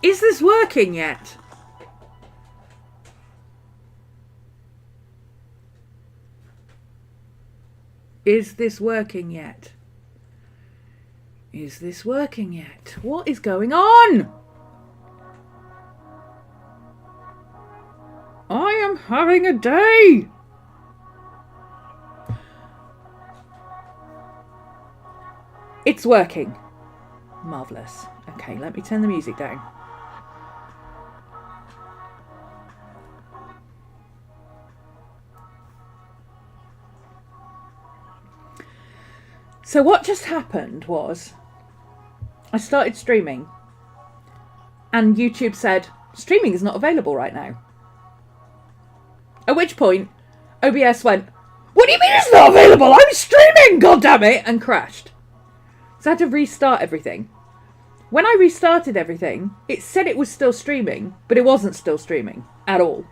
Is this working yet? Is this working yet? Is this working yet? What is going on? I am having a day. It's working. Marvellous. Okay, let me turn the music down. So what just happened was I started streaming and YouTube said streaming is not available right now. At which point OBS went, what do you mean it's not available? I'm streaming, goddammit, and crashed. So I had to restart everything. When I restarted everything, it said it was still streaming, but it wasn't still streaming at all.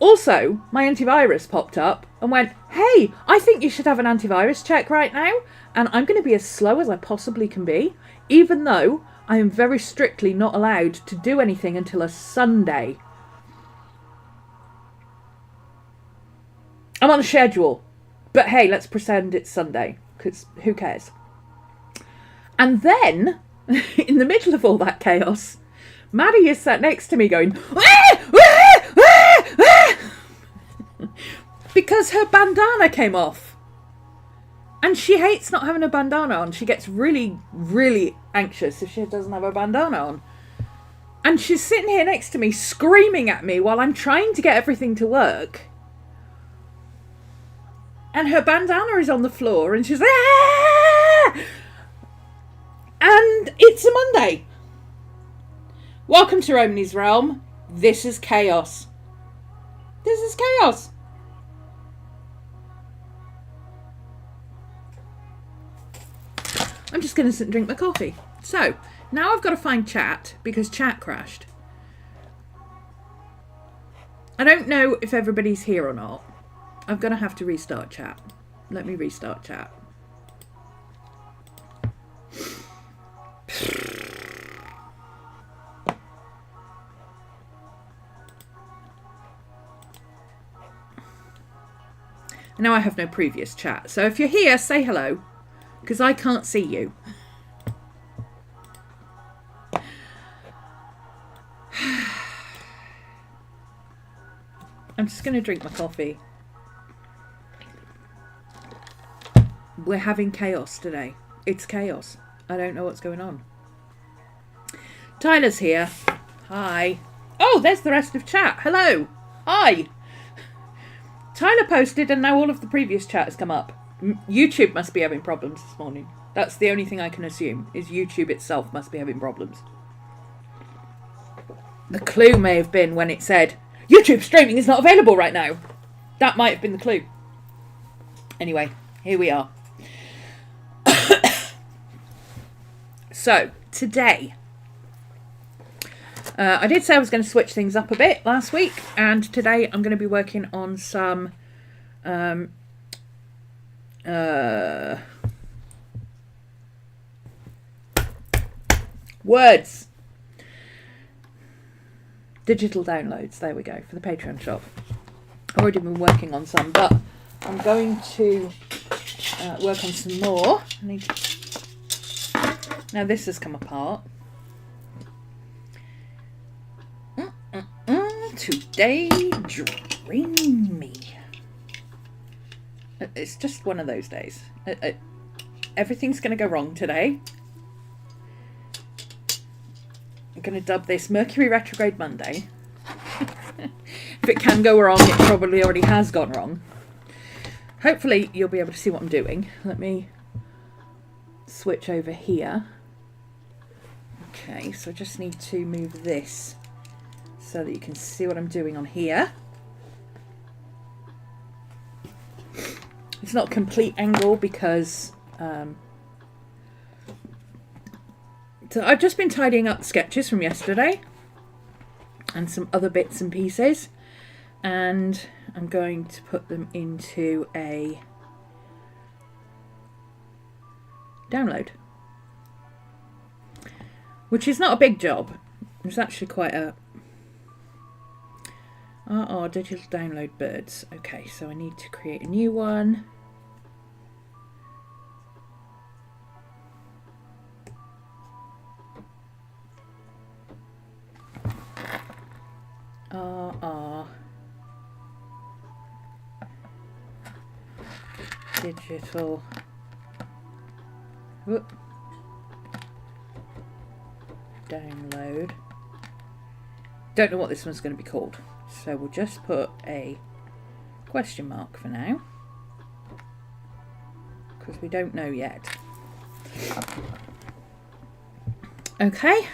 Also, my antivirus popped up and went, hey, I think you should have an antivirus check right now. And I'm going to be as slow as I possibly can be, even though I am very strictly not allowed to do anything until a Sunday. I'm on a schedule. But hey, let's pretend it's Sunday, because who cares? And then, in the middle of all that chaos, Maddie is sat next to me going, because her bandana came off. And she hates not having a bandana on. She gets really, really anxious if she doesn't have a bandana on. And she's sitting here next to me screaming at me while I'm trying to get everything to work. And her bandana is on the floor and she's ah! And it's a Monday. Welcome to RhomanysRealm. This is chaos. This is chaos. I'm just going to sit and drink my coffee. So, now I've got to find chat because chat crashed. I don't know if everybody's here or not. I'm going to have to restart chat. Let me restart chat. Now I have no previous chat. So if you're here, say hello. Because I can't see you. I'm just going to drink my coffee. We're having chaos today. It's chaos. I don't know what's going on. Tyler's here. Hi. Oh, there's the rest of chat. Hello. Hi. Tyler posted and now all of the previous chat has come up. YouTube must be having problems this morning. That's the only thing I can assume, is YouTube itself must be having problems. The clue may have been when it said, YouTube streaming is not available right now. That might have been the clue. Anyway, here we are. So, today, I did say I was going to switch things up a bit last week, and today I'm going to be working on some words. Digital downloads, there we go, for the Patreon shop. I've already been working on some, but I'm going to work on some more. Now this has come apart. Today, dreamy. It's just one of those days. Everything's going to go wrong today. I'm going to dub this Mercury Retrograde Monday. If it can go wrong, it probably already has gone wrong. Hopefully you'll be able to see what I'm doing. Let me switch over here. Okay, so I just need to move this so that you can see what I'm doing on here. It's not a complete angle because so I've just been tidying up sketches from yesterday and some other bits and pieces, and I'm going to put them into a download. which is not a big job. It's actually quite a... digital download birds. Okay, so I need to create a new one. Digital. Whoop. Download. Don't know what this one's going to be called, so we'll just put a question mark for now because we don't know yet. Okay,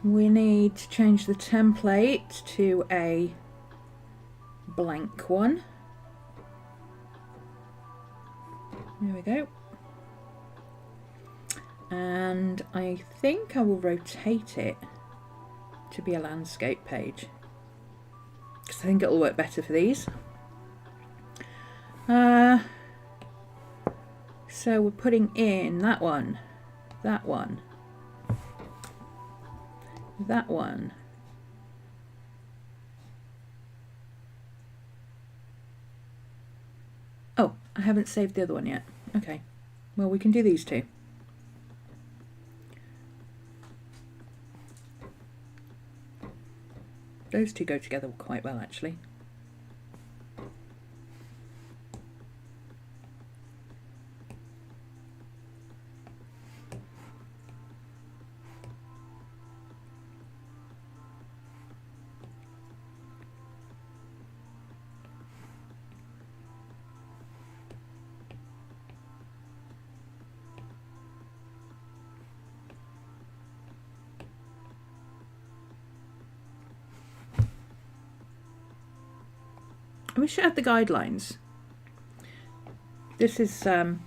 we need to change the template to a blank one. There we go. And I think I will rotate it to be a landscape page because I think it'll work better for these. So we're putting in that one, that one, that one. Oh, I haven't saved the other one yet. Okay, well, we can do these two. Those two go together quite well, actually. I wish I had the guidelines. This is oh,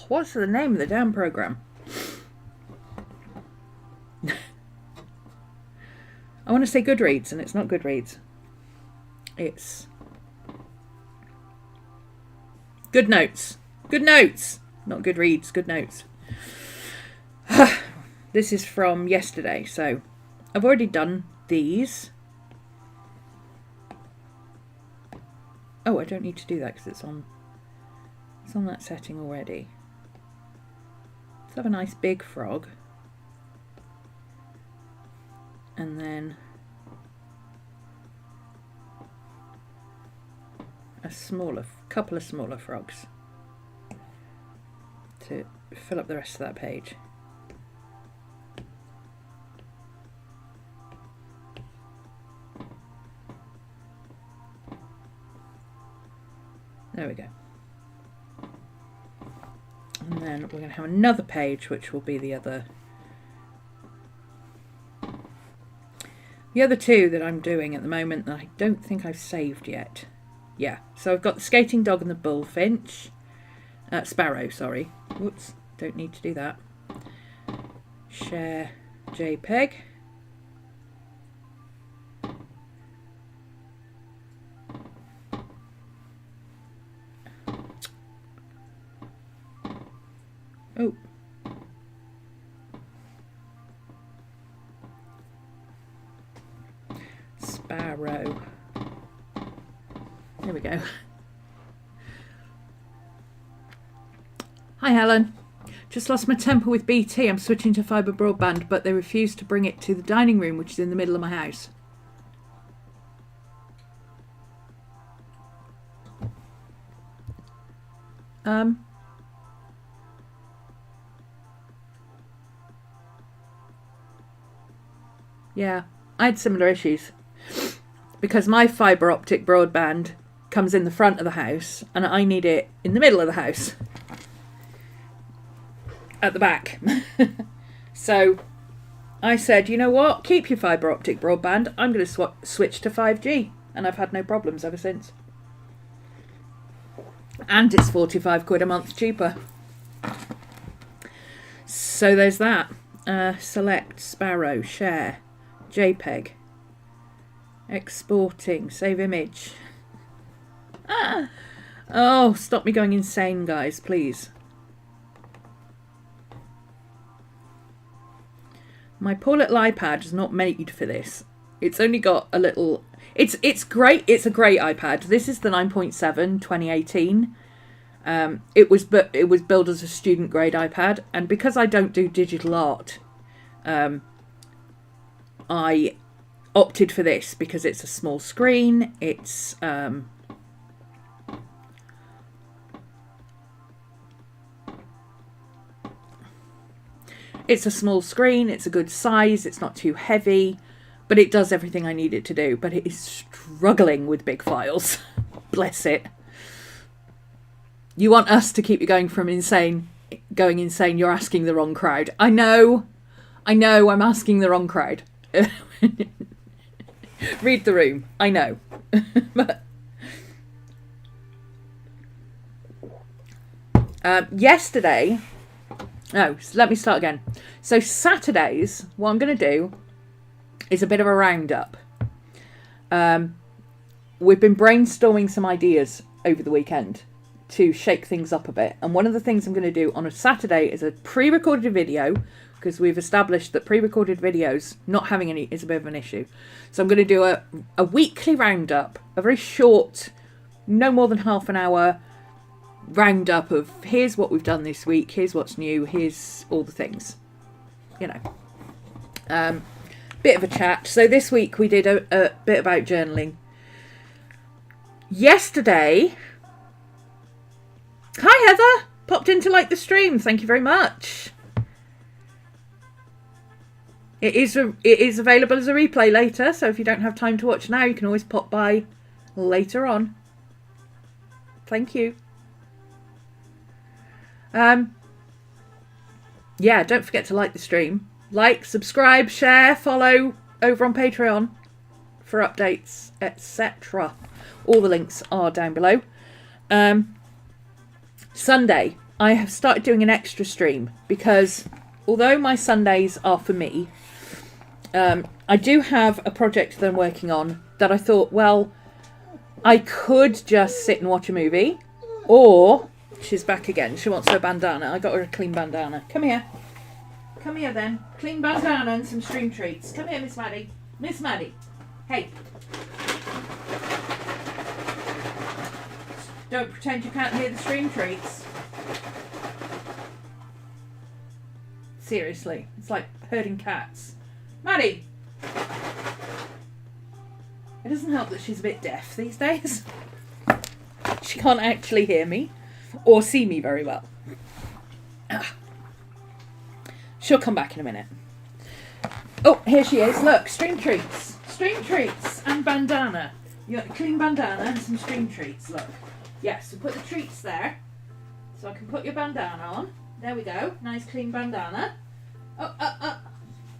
what's the name of the damn program? I want to say Goodreads, and it's not Goodreads. It's Good Notes. Good Notes, not Goodreads. Good Notes. This is from yesterday, so I've already done these. Oh, I don't need to do that because it's on that setting already. Let's have a nice big frog. And then a couple of smaller frogs to fill up the rest of that page. There we go. And then we're going to have another page which will be the other two that I'm doing at the moment that I don't think I've saved yet. Yeah, so I've got the skating dog and the bullfinch. Sparrow, sorry. Whoops, don't need to do that. Share JPEG. Oh. Sparrow. There we go. Hi Helen. Just lost my temper with BT. I'm switching to fibre broadband, but they refuse to bring it to the dining room, which is in the middle of my house. Yeah, I had similar issues because my fibre optic broadband comes in the front of the house and I need it in the middle of the house at the back. So I said, you know what, keep your fibre optic broadband, I'm going to switch to 5G, and I've had no problems ever since. And it's 45 quid a month cheaper. So there's that. Select, Sparrow, share, JPEG, exporting, save image. Oh, stop me going insane, guys, please. My poor little iPad is not made for this. It's only got a little... It's great. It's a great iPad. This is the 9.7 2018. It was billed as a student grade iPad, and because I don't do digital art, I opted for this because it's a small screen. It's a small screen. It's a good size. It's not too heavy, but it does everything I need it to do. But it is struggling with big files. Bless it. You want us to keep you going insane. You're asking the wrong crowd. I know, I'm asking the wrong crowd. Read the room. I know. But yesterday... No, let me start again. So Saturdays, what I'm going to do is a bit of a roundup. We've been brainstorming some ideas over the weekend to shake things up a bit. And one of the things I'm going to do on a Saturday is a pre-recorded video, because we've established that pre-recorded videos not having any is a bit of an issue. So I'm going to do a weekly roundup, a very short, no more than half an hour roundup of here's what we've done this week, here's what's new, here's all the things, you know. Bit of a chat. So this week we did a bit about journaling. Yesterday, hi Heather, popped in to like the stream, thank you very much. It is available as a replay later, so if you don't have time to watch now, you can always pop by later on. Thank you. Yeah, don't forget to like the stream. Like, subscribe, share, follow over on Patreon for updates, etc. All the links are down below. Sunday, I have started doing an extra stream because although my Sundays are for me, I do have a project that I'm working on that I thought, well, I could just sit and watch a movie, or... She's back again. She wants her bandana. I got her a clean bandana. Come here. Come here then. Clean bandana and some stream treats. Come here, Miss Maddie. Miss Maddie. Hey. Don't pretend you can't hear the stream treats. Seriously. It's like herding cats. Maddie. It doesn't help that she's a bit deaf these days. She can't actually hear me. Or see me very well. She'll come back in a minute. Oh, here she is. Look, stream treats. Stream treats and bandana. You got a clean bandana and some stream treats. Look. Yes, so put the treats there. So I can put your bandana on. There we go. Nice clean bandana. Oh.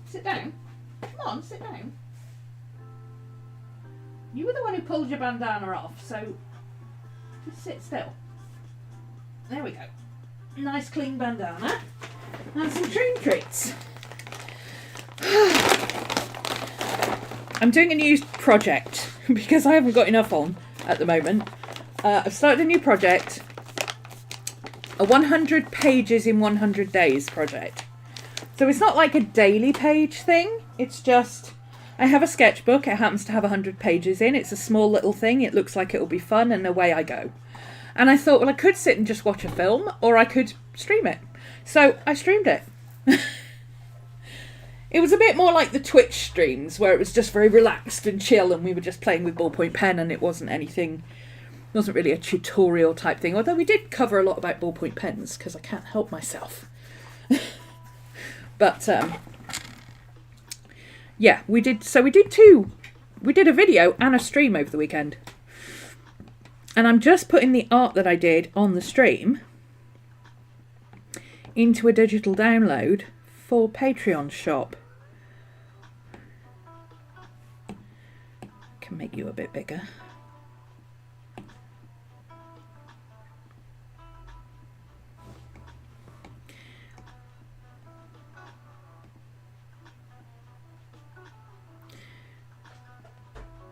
Sit down. Come on, sit down. You were the one who pulled your bandana off, so just sit still. There we go. Nice clean bandana. And some stream treats. I'm doing a new project because I haven't got enough on at the moment. I've started a new project. A 100 pages in 100 days project. So it's not like a daily page thing. It's just... I have a sketchbook. It happens to have 100 pages in. It's a small little thing. It looks like it'll be fun, and away I go. And I thought, well, I could sit and just watch a film, or I could stream it. So I streamed it. It was a bit more like the Twitch streams, where it was just very relaxed and chill, and we were just playing with ballpoint pen, and it wasn't really a tutorial type thing. Although we did cover a lot about ballpoint pens, because I can't help myself. But, yeah, we did a video and a stream over the weekend. And I'm just putting the art that I did on the stream into a digital download for Patreon shop. Can make you a bit bigger.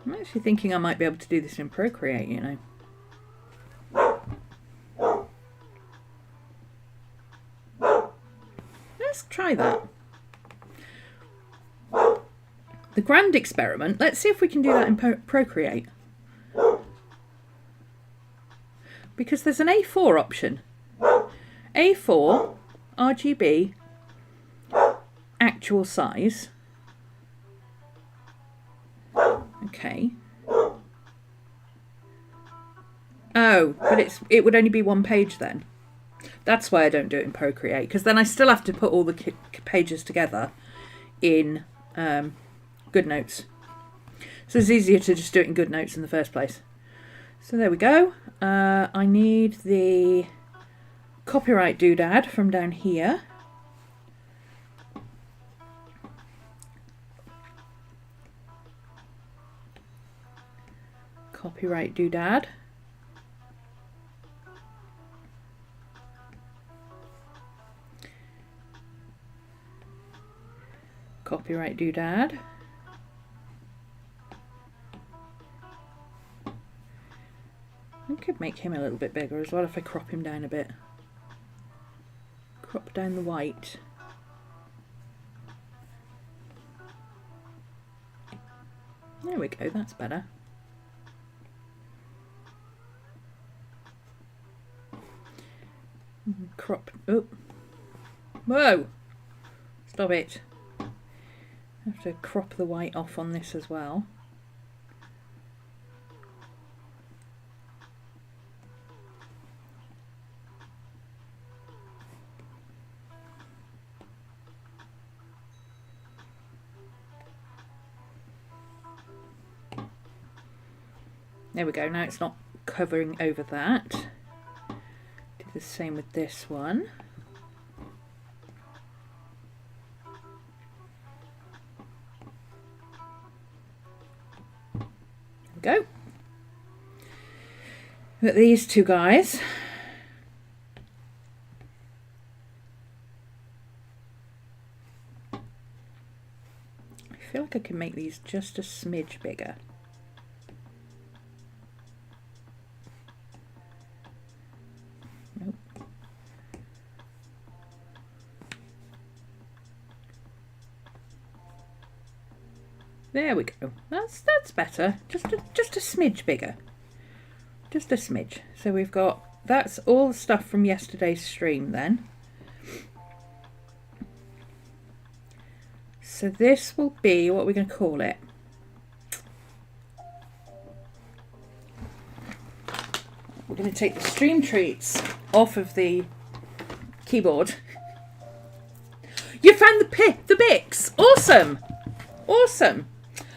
I'm actually thinking I might be able to do this in Procreate, you know. let's try that. The grand experiment, let's see if we can do that in Procreate. Because there's an A4 option. A4, RGB, actual size. Okay. Oh, but it would only be one page then. That's why I don't do it in Procreate, because then I still have to put all the pages together in GoodNotes. So it's easier to just do it in GoodNotes in the first place. So there we go. I need the copyright doodad from down here. Copyright doodad. Copyright doodad. I could make him a little bit bigger as well if I crop him down a bit. Crop down the white. There we go, that's better. Crop. Oh. Whoa! Stop it. I have to crop the white off on this as well. There we go, now it's not covering over that. Do the same with this one. There we go. Got these two guys. I feel like I can make these just a smidge bigger. There we go. That's better. Just a smidge bigger. Just a smidge. So we've got, that's all the stuff from yesterday's stream then. So this will be, what we're going to call it. We're going to take the stream treats off of the keyboard. You found the Bix! Awesome! Awesome!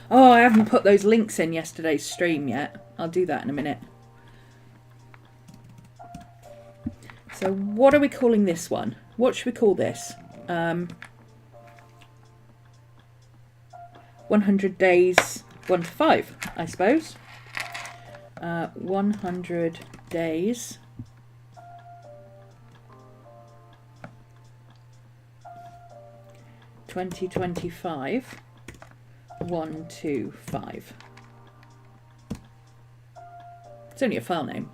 Oh, I haven't put those links in yesterday's stream yet. I'll do that in a minute. So what are we calling this one? What should we call this? 100 days 1 to 5, I suppose. 100 days 2025 1 to 5. It's only a file name.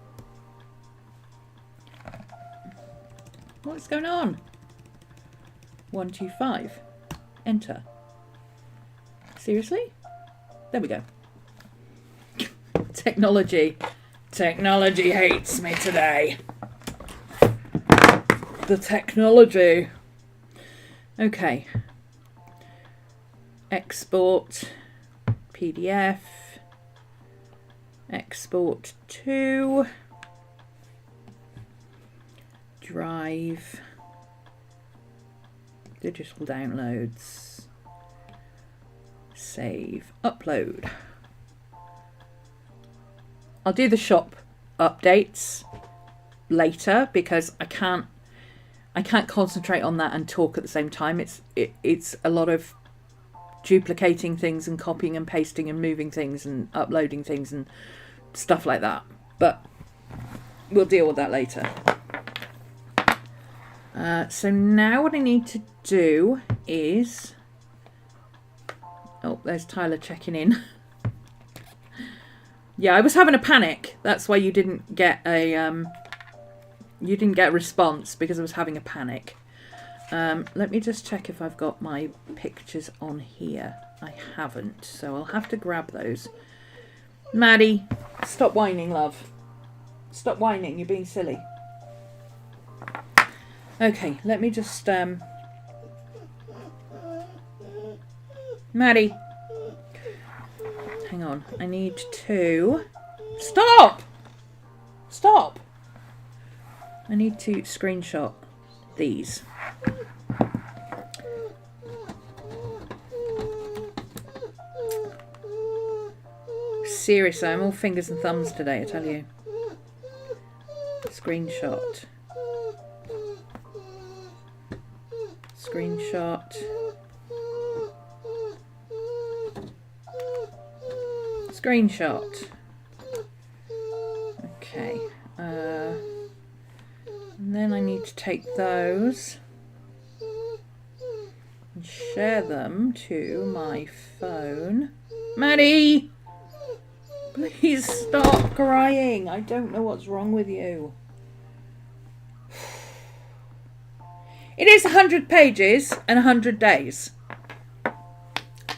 What's going on? 125. Enter. Seriously? There we go. Technology. Technology hates me today. The technology. Okay. Export PDF. Export to Drive. Digital downloads. Save. Upload. I'll do the shop updates later because I can't concentrate on that and talk at the same time. It's a lot of duplicating things and copying and pasting and moving things and uploading things and stuff like that. But we'll deal with that later. So now what I need to do is... Oh, there's Tyler checking in. Yeah, I was having a panic. That's why you didn't get a response, because I was having a panic. Let me just check if I've got my pictures on here. I haven't, so I'll have to grab those. Maddie, stop whining, love. Stop whining, you're being silly. Okay, let me just... Maddie. Hang on, I need to... Stop! Stop! I need to screenshot these. Seriously, I'm all fingers and thumbs today, I tell you. Screenshot. Screenshot. Screenshot. Okay. And then I need to take those and share them to my phone. Maddie! Please stop crying. I don't know what's wrong with you. It is 100 pages and 100 days.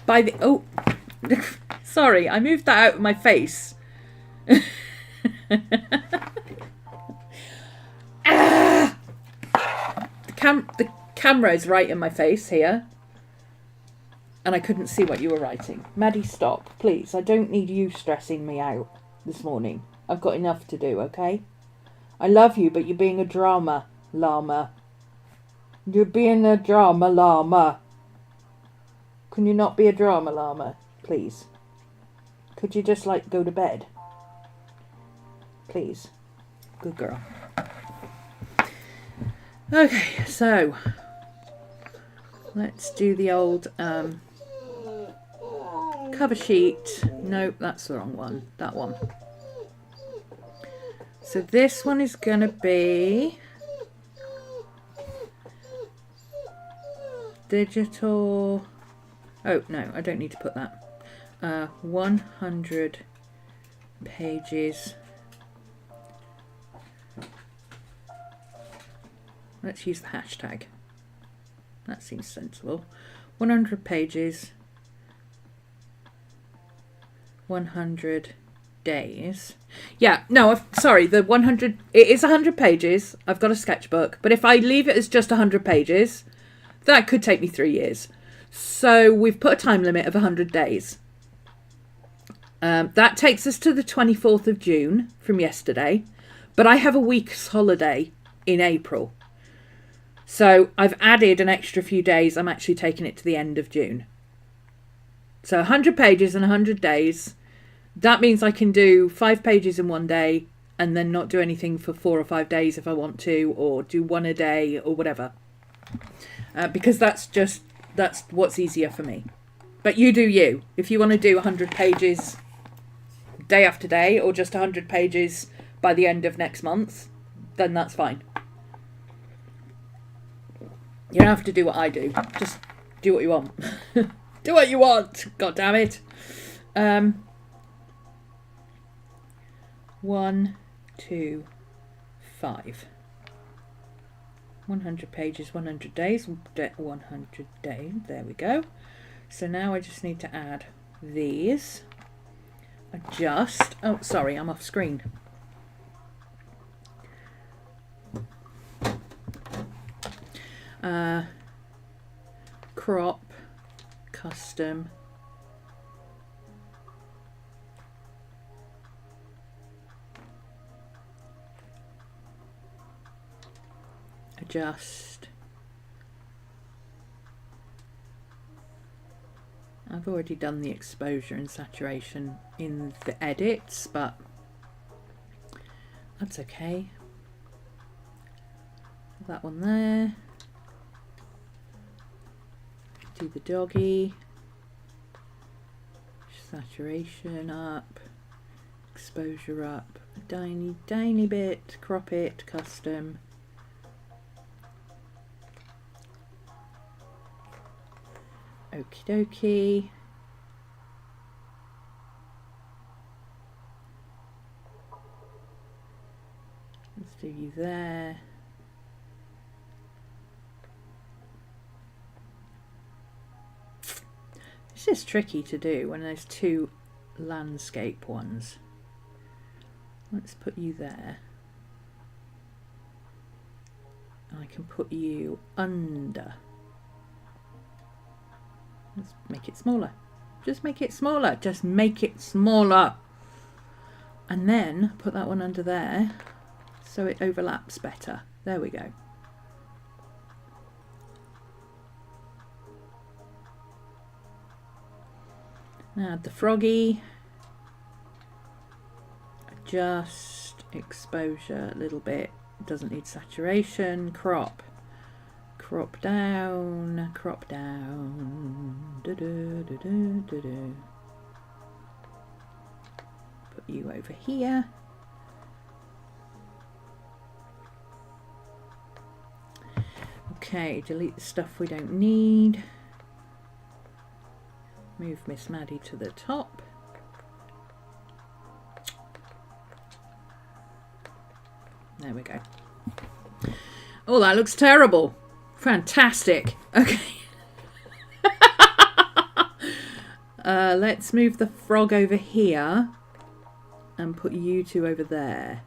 By the... Oh. Sorry, I moved that out of my face. Ah! The camera is right in my face here. And I couldn't see what you were writing. Maddie, stop, please. I don't need you stressing me out this morning. I've got enough to do, okay? I love you, but you're being a drama llama. You're being a drama llama. Can you not be a drama llama, please? Could you just, like, go to bed? Please. Good girl. Okay, so... let's do the old... cover sheet. Nope, that's the wrong one. That one. So this one is going to be digital. Oh, no, I don't need to put that. 100 pages. Let's use the hashtag. That seems sensible. 100 pages. 100 days. Yeah, no, sorry, the 100, it is 100 pages. I've got a sketchbook, but if I leave it as just 100 pages, that could take me 3 years. So we've put a time limit of 100 days. That takes us to the 24th of June from yesterday, but I have a week's holiday in April. So I've added an extra few days. I'm actually taking it to the end of June. So 100 pages and 100 days. That means I can do 5 pages in one day and then not do anything for 4 or 5 days if I want to, or do one a day or whatever. Because that's what's easier for me. But you do you. If you want to do 100 pages day after day, or just 100 pages by the end of next month, then that's fine. You don't have to do what I do. Just do what you want. Do what you want. God damn it. 1, 2, 5. 100 pages, 100 days. 100 days. There we go. So now I just need to add these. Adjust. Oh, sorry, I'm off screen. Crop, custom, adjust. I've already done the exposure and saturation in the edits, but that's okay. That one there. Do the doggy. Saturation up. Exposure up. A tiny bit. Crop it. Custom. Okie dokie. Let's do you there. This is tricky to do when there's two landscape ones. Let's put you there. I can put you under. Let's make it smaller. Just make it smaller. Just make it smaller. And then put that one under there so it overlaps better. There we go. Now add the froggy. Adjust exposure a little bit. It doesn't need saturation. Crop. Crop down. Crop down. Put you over here. Okay, delete the stuff we don't need. Move Miss Maddie to the top. There we go. Oh, that looks terrible. Fantastic. Okay. Let's move the frog over here and put you two over there.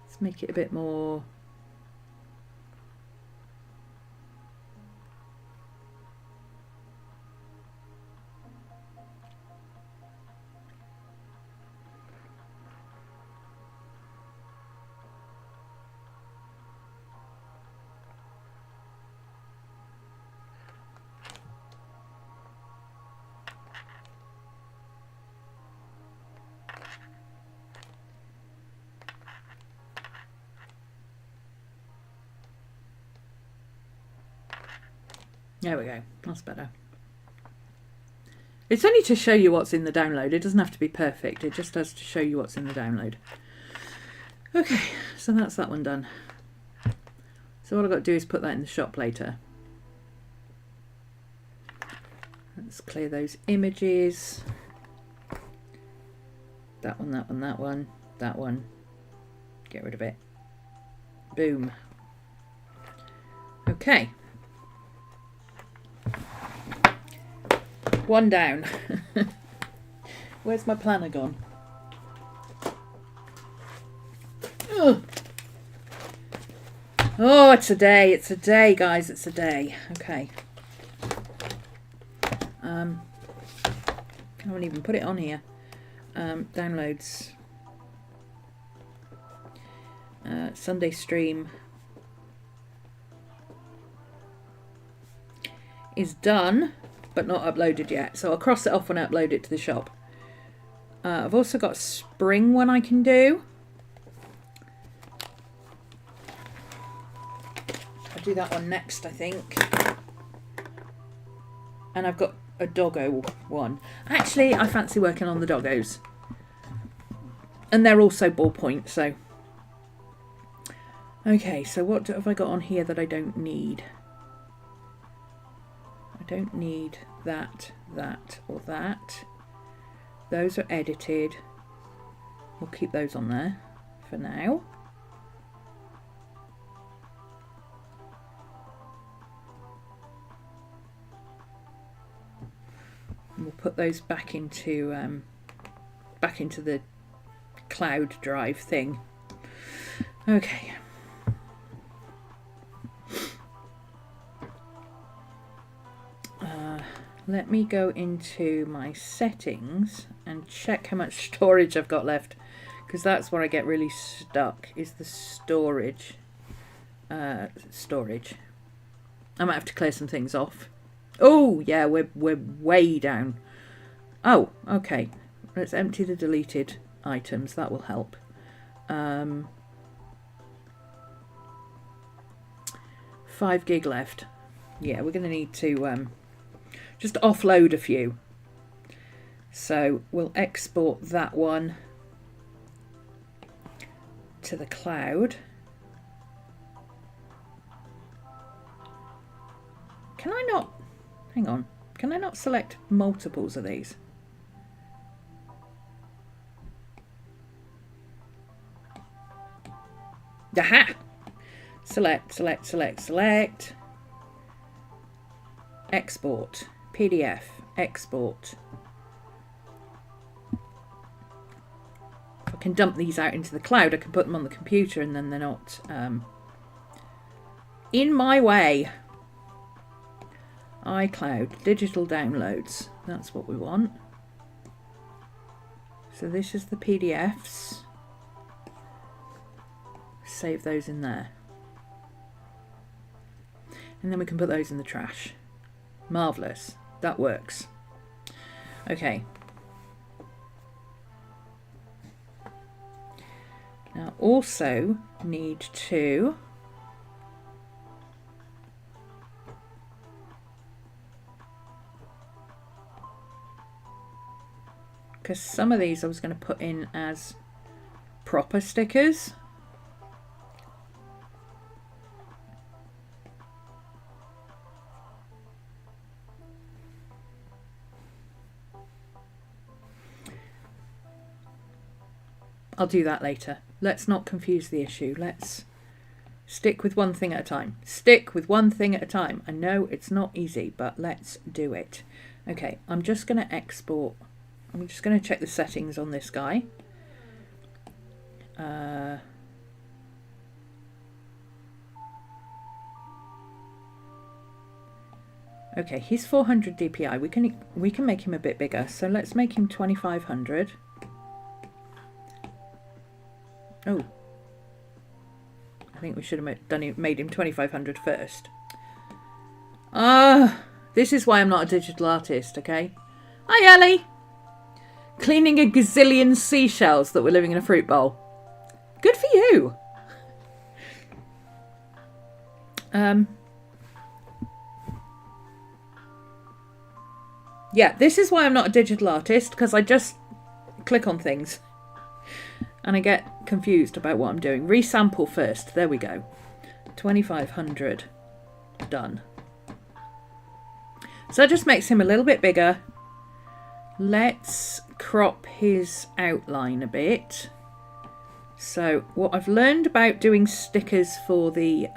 Let's make it a bit more. There we go, that's better. It's only to show you what's in the download. It doesn't have to be perfect. It just has to show you what's in the download. Okay, so that's that one done. So what I've got to do is put that in the shop later. Let's clear those images. That one, that one, that one, that one. Get rid of it. Boom. Okay. One down. Where's my planner gone? Ugh. Oh, it's a day. It's a day, guys. It's a day. Okay. I haven't even put it on here. Downloads. Sunday stream is done, but not uploaded yet. So I'll cross it off when I upload it to the shop. I've also got a spring one I can do. I'll do that one next, I think. And I've got a doggo one. Actually, I fancy working on the doggos. And they're also ballpoint, so. Okay, so what have I got on here that I don't need? I don't need that, that, or that. Those are edited. We'll keep those on there for now. And we'll put those back into the cloud drive thing. Okay. Let me go into my settings and check how much storage I've got left, because that's where I get really stuck, is the storage. I might have to clear some things off. Oh yeah, we're way down. Oh, okay. Let's empty the deleted items. That will help. 5 gig left. Yeah, we're going to need to just offload a few. So we'll export that one to the cloud. Can I not, hang on, can I not select multiples of these? Aha! Select, select, select, select. Export. PDF. Export. If I can dump these out into the cloud, I can put them on the computer and then they're not in my way. iCloud. Digital downloads. That's what we want. So this is the PDFs. Save those in there. And then we can put those in the trash. Marvellous. That works. Okay. Now also need to because some of these I was going to put in as proper stickers. I'll do that later. Let's not confuse the issue. Let's stick with one thing at a time. Stick with one thing at a time. I know it's not easy, but let's do it. Okay, I'm just going to export. I'm just going to check the settings on this guy. Okay, he's 400 DPI. We can make him a bit bigger. So let's make him 2500. Oh, I think we should have made him 2500 first. This is why I'm not a digital artist, okay? Hi, Ellie. Cleaning a gazillion seashells that were living in a fruit bowl. Good for you. Yeah, this is why I'm not a digital artist, because I just click on things. And I get confused about what I'm doing. Resample first. There we go. 2500. Done. So that just makes him a little bit bigger. Let's crop his outline a bit. So what I've learned about doing stickers for the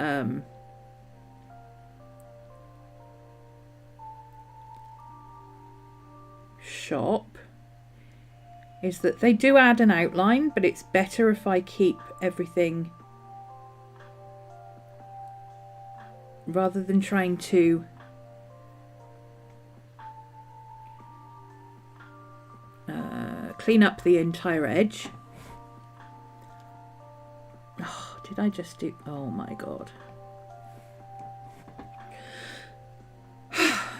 shop is that they do add an outline, but it's better if I keep everything rather than trying to clean up the entire edge. Oh, did I just do... Oh my god.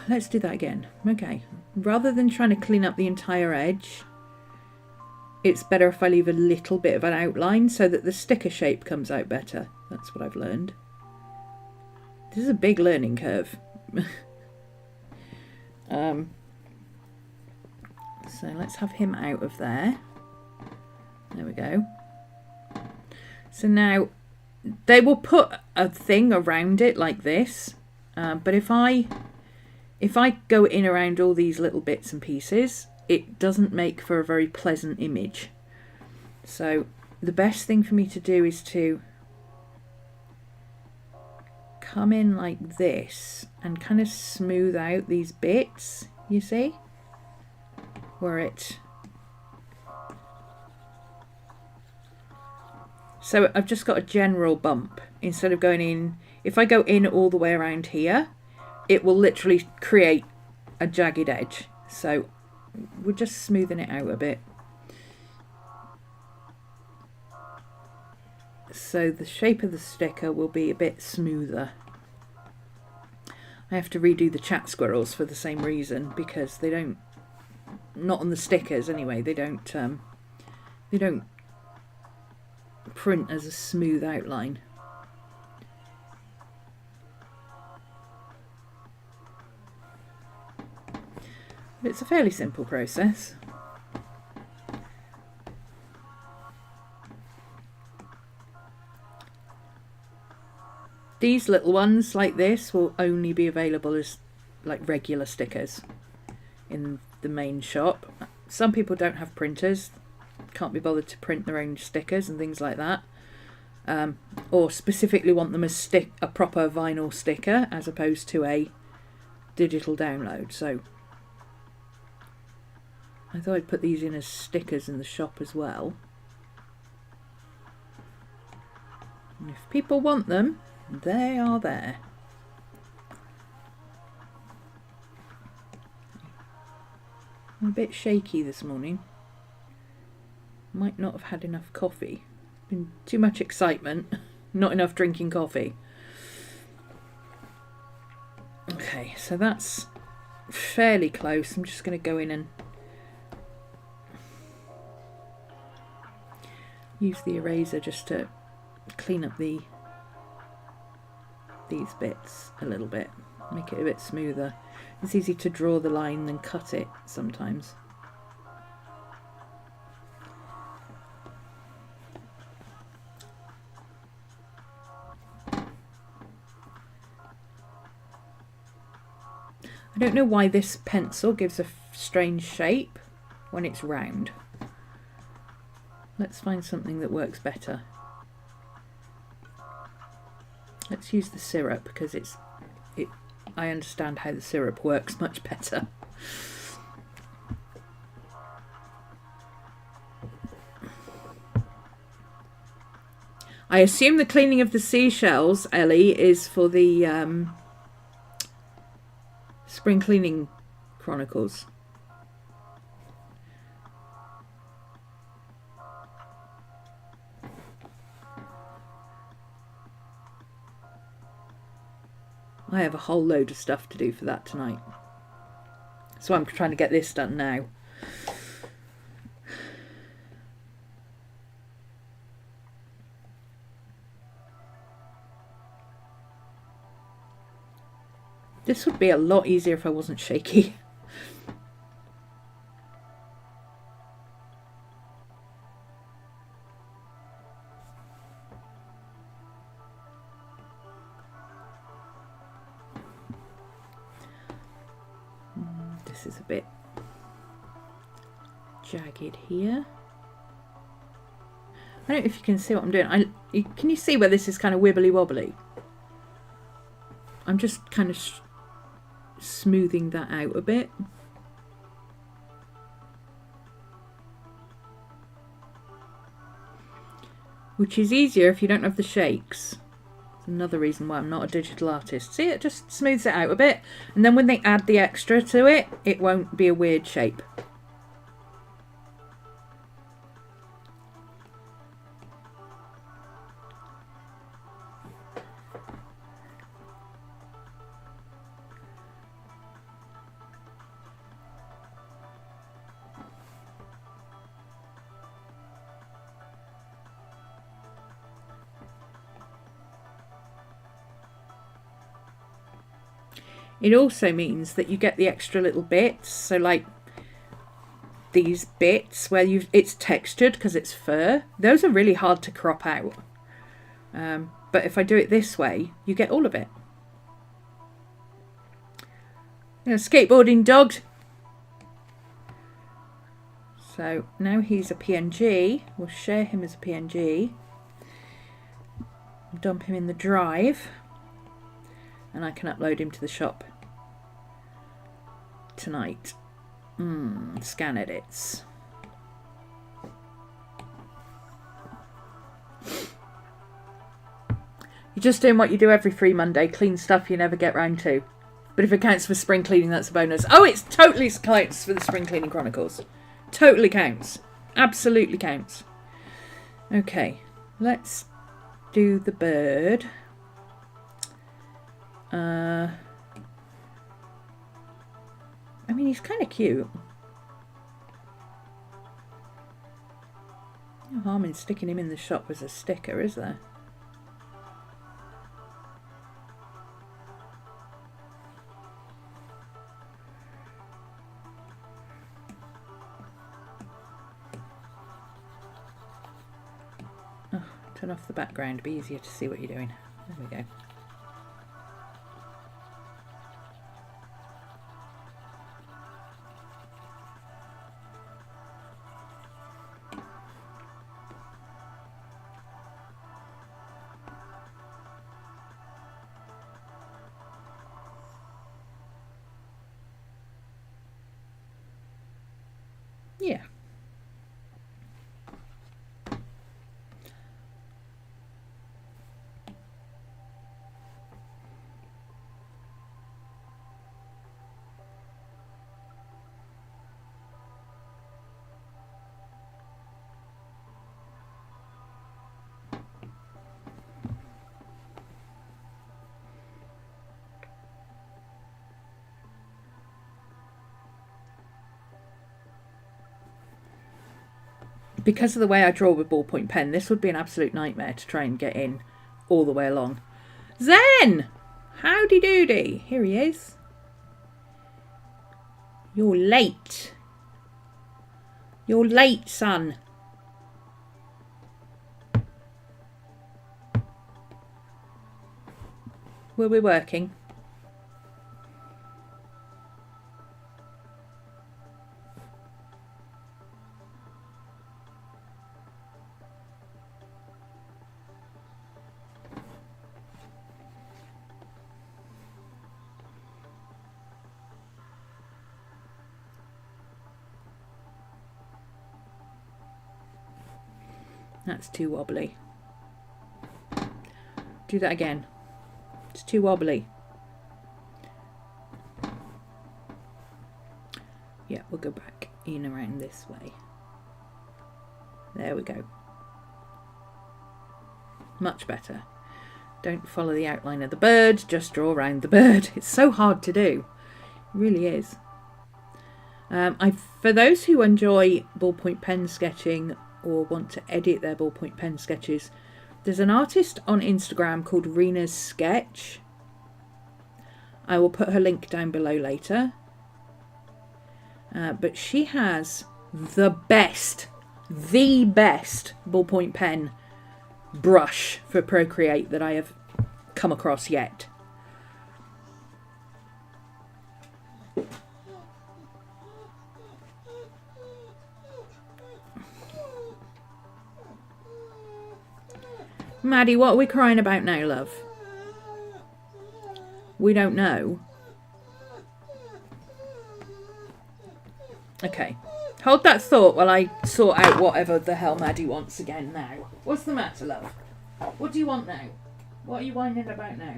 Let's do that again. Okay. Rather than trying to clean up the entire edge, it's better if I leave a little bit of an outline so that the sticker shape comes out better. That's what I've learned. This is a big learning curve. So let's have him out of there. There we go. So now they will put a thing around it like this. But if I go in around all these little bits and pieces, it doesn't make for a very pleasant image. So the best thing for me to do is to come in like this and kind of smooth out these bits, you see? Where it... So I've just got a general bump. Instead of going in... If I go in all the way around here, it will literally create a jagged edge. So we're just smoothing it out a bit. So the shape of the sticker will be a bit smoother. I have to redo the chat squirrels for the same reason, because they don't, not on the stickers anyway, they don't print as a smooth outline. But it's a fairly simple process. These little ones like this will only be available as like regular stickers in the main shop. Some people don't have printers, can't be bothered to print their own stickers and things like that. or specifically want them as a proper vinyl sticker as opposed to a digital download. So I thought I'd put these in as stickers in the shop as well. And if people want them, they are there. I'm a bit shaky this morning. Might not have had enough coffee. Been too much excitement, not enough drinking coffee. Okay, so that's fairly close. I'm just going to go in and use the eraser just to clean up these bits a little bit, make it a bit smoother. It's easy to draw the line and cut it sometimes. I don't know why this pencil gives a strange shape when it's round. Let's find something that works better. Let's use the syrup because I understand how the syrup works much better. I assume the cleaning of the seashells, Ellie, is for the Spring Cleaning Chronicles. I have a whole load of stuff to do for that tonight. So I'm trying to get this done now. This would be a lot easier if I wasn't shaky. This is a bit jagged here. I don't know if you can see what I'm doing. Can you see where this is kind of wibbly wobbly? I'm just kind of smoothing that out a bit. Which is easier if you don't have the shakes. It's another reason why I'm not a digital artist. See, it just smooths it out a bit, and then when they add the extra to it, it won't be a weird shape. It also means that you get the extra little bits. So like these bits where it's textured because it's fur, those are really hard to crop out. But if I do it this way, you get all of it. You know, skateboarding dog. So now he's a PNG. We'll share him as a PNG. Dump him in the drive. And I can upload him to the shop tonight. Scan edits. You're just doing what you do every free Monday, clean stuff you never get round to. But if it counts for spring cleaning, that's a bonus. Oh, it totally counts for the Spring Cleaning Chronicles. Totally counts. Absolutely counts. Okay, let's do the bird. I mean, he's kind of cute. No harm in sticking him in the shop as a sticker, is there? Oh, turn off the background, be easier to see what you're doing. There we go. Yeah. Because of the way I draw with ballpoint pen, this would be an absolute nightmare to try and get in all the way along. Zen! Howdy doody. Here he is. You're late. You're late, son. Were we working? That's too wobbly. Do that again. It's too wobbly. Yeah, we'll go back in around this way. There we go. Much better. Don't follow the outline of the bird, just draw around the bird. It's so hard to do. It really is. For those who enjoy ballpoint pen sketching or want to edit their ballpoint pen sketches, there's an artist on Instagram called Rena's Sketch. I will put her link down below later. But she has the best ballpoint pen brush for Procreate that I have come across yet. Maddie, what are we crying about now, love? We don't know. Okay. Hold that thought while I sort out whatever the hell Maddie wants again now. What's the matter, love? What do you want now? What are you whining about now?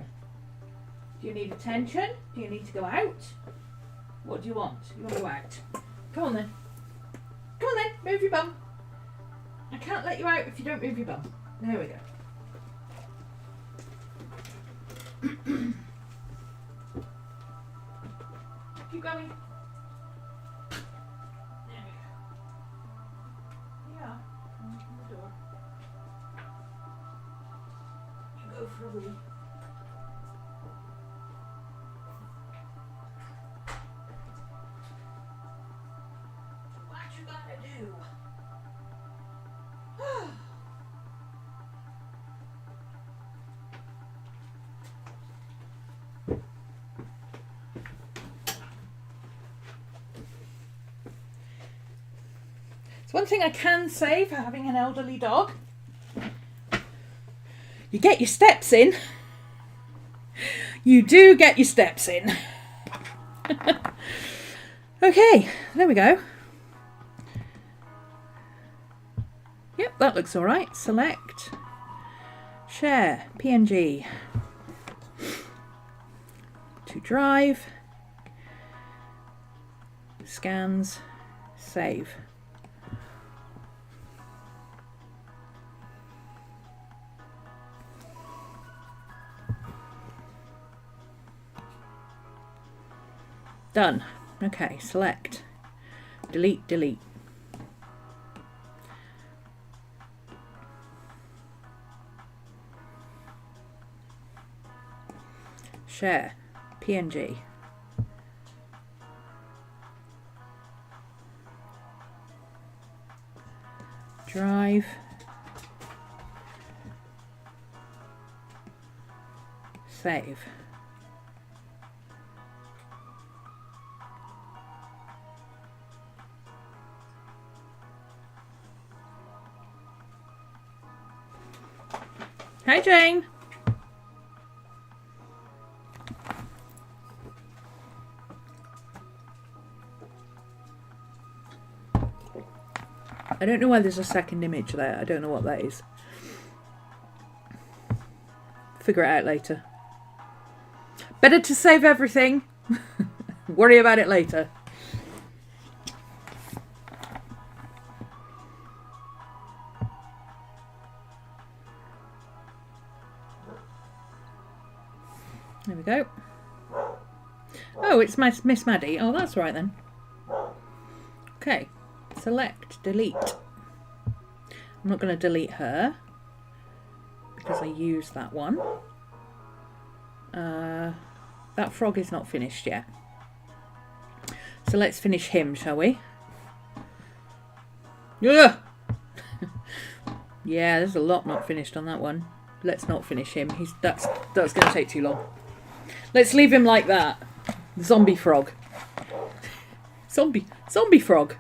Do you need attention? Do you need to go out? What do you want? You want to go out? Come on then. Come on then. Move your bum. I can't let you out if you don't move your bum. There we go. Keep going. There we go. Yeah, open the door. You go for a wee. What you gotta do? It's one thing I can say for having an elderly dog. You get your steps in. You do get your steps in. Okay, there we go. Yep, that looks all right. Select, share, PNG, to drive, scans, save. Done. Okay, select, delete, delete. Share, PNG. Drive. Save. Hi, Jane. I don't know why there's a second image there. I don't know what that is. Figure it out later. Better to save everything. Worry about it later. There we go. Oh, it's Miss Maddie. Oh, that's right then. Okay. Select, delete. I'm not going to delete her because I used that one. That frog is not finished yet. So let's finish him, shall we? Ugh! Yeah, there's a lot not finished on that one. Let's not finish him. That's going to take too long. Let's leave him like that. Zombie frog. Zombie frog.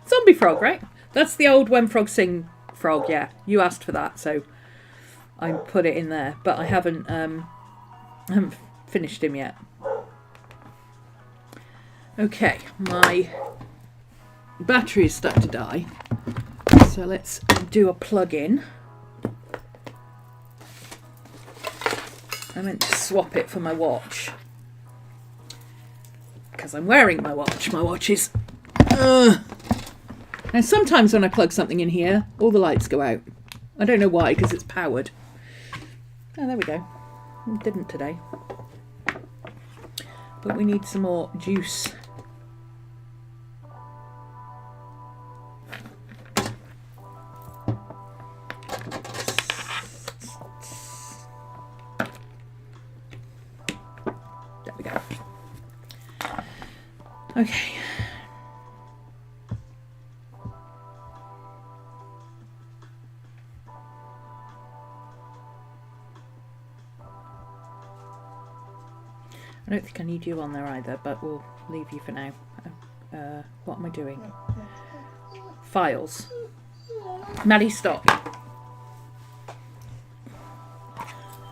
Zombie frog, right? That's the old When Frogs Sing frog, yeah. You asked for that, so I put it in there. But I haven't finished him yet. Okay, my battery is stuck to die. So let's do a plug-in. I meant to swap it for my watch. Because I'm wearing my watch. My watch is... Now sometimes when I plug something in here, all the lights go out. I don't know why, because it's powered. Oh, there we go. It didn't today. But we need some more juice. There we go. Okay. I don't think I need you on there either, but we'll leave you for now. What am I doing? Files. Maddie, stop.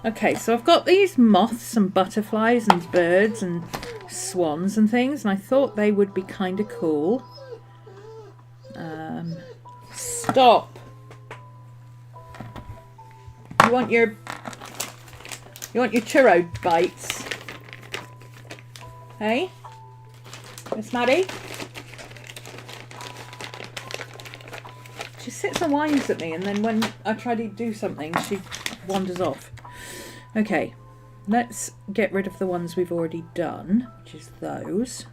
Okay, so I've got these moths and butterflies and birds and swans and things, and I thought they would be kind of cool. Stop. You want your churro bites? Hey? Miss Maddie? She sits and whines at me, and then when I try to do something, she wanders off. Okay, let's get rid of the ones we've already done, which is those.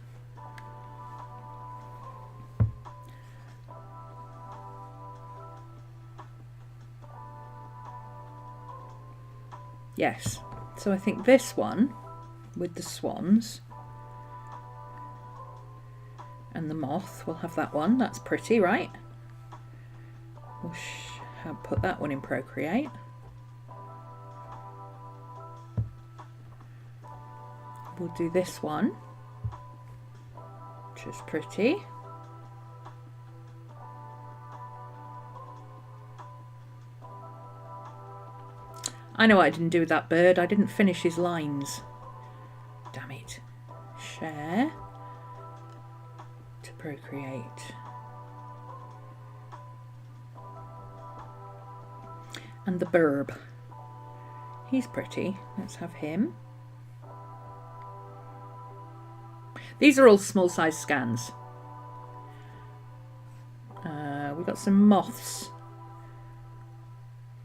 Yes, so I think this one with the swans and the moth, we'll have that one. That's pretty, right? We'll put that one in Procreate. We'll do this one, which is pretty. I know what I didn't do with that bird. I didn't finish his lines. Damn it. Share. To Procreate. And the burb. He's pretty. Let's have him. These are all small size scans. We've got some moths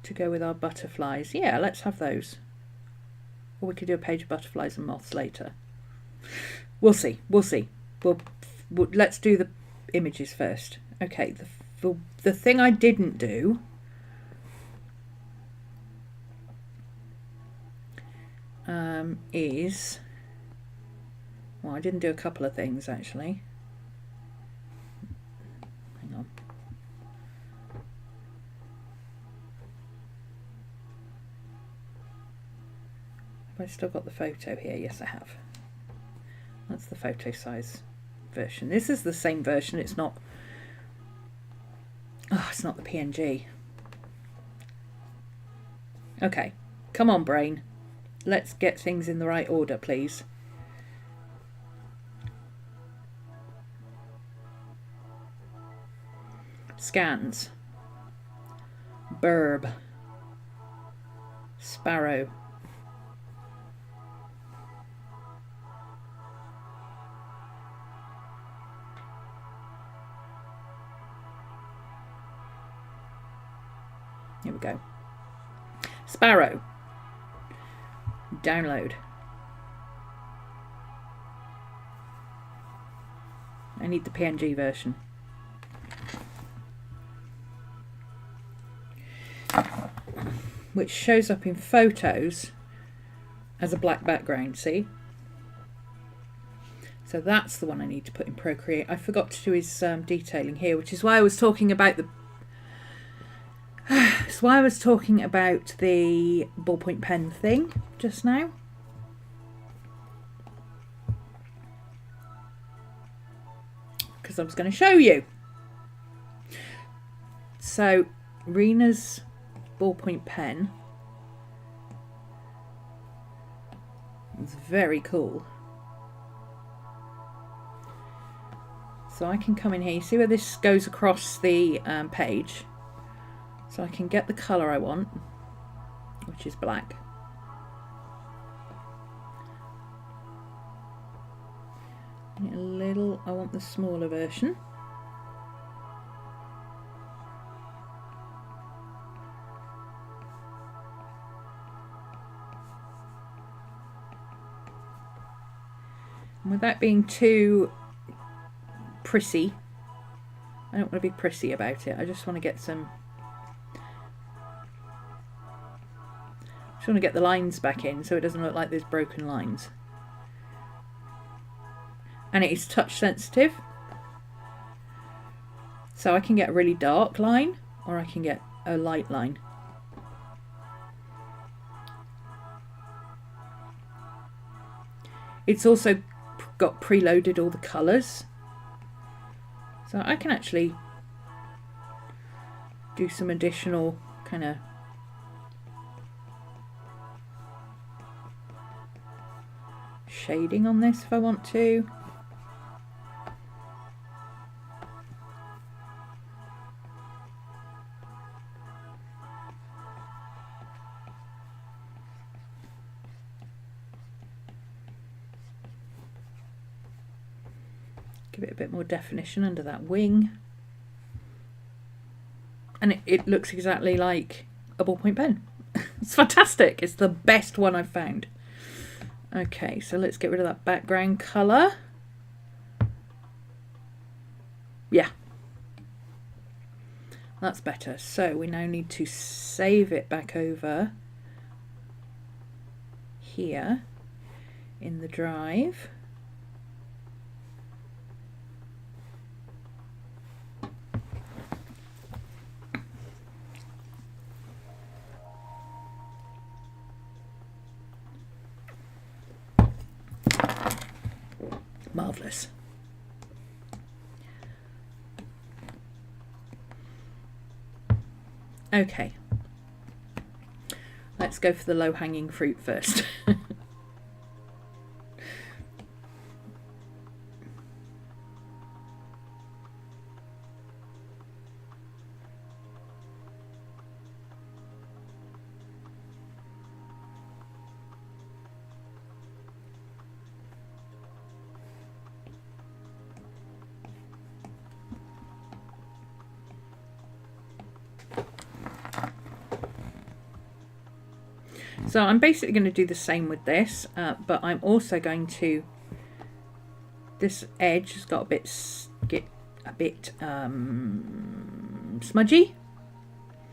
to go with our butterflies. Yeah, let's have those. Or we could do a page of butterflies and moths later. We'll see. We'll see. Let's do the images first. Okay, the thing I didn't do is... Well, I didn't do a couple of things, actually. Hang on. Have I still got the photo here? Yes, I have. That's the photo size version. This is the same version. It's not... Oh, it's not the PNG. Okay. Come on, brain. Let's get things in the right order, please. Scans. Burb. Sparrow. Here we go. Sparrow. Download. I need the PNG version. Which shows up in photos as a black background, see? So that's the one I need to put in Procreate. I forgot to do his detailing here, which is why I was talking about the that's why I was talking about the ballpoint pen thing just now. Because I was going to show you. So, Rena's ballpoint pen is very cool. So I can come in here, you see where this goes across the page? So I can get the colour I want, which is black. A little, I want the smaller version. And without being too prissy, I don't want to be prissy about it, I just want to get some, just want to get the lines back in so it doesn't look like there's broken lines. And it is touch sensitive, so I can get a really dark line or I can get a light line. It's also got preloaded all the colours, so I can actually do some additional kind of shading on this if I want to. Give it a bit more definition under that wing. And it looks exactly like a ballpoint pen. It's fantastic. It's the best one I've found. Okay, so let's get rid of that background colour. Yeah. That's better. So we now need to save it back over here in the drive. Marvellous. Okay, let's go for the low-hanging fruit first. So I'm basically going to do the same with this, but I'm also going to, this edge has got a bit smudgy.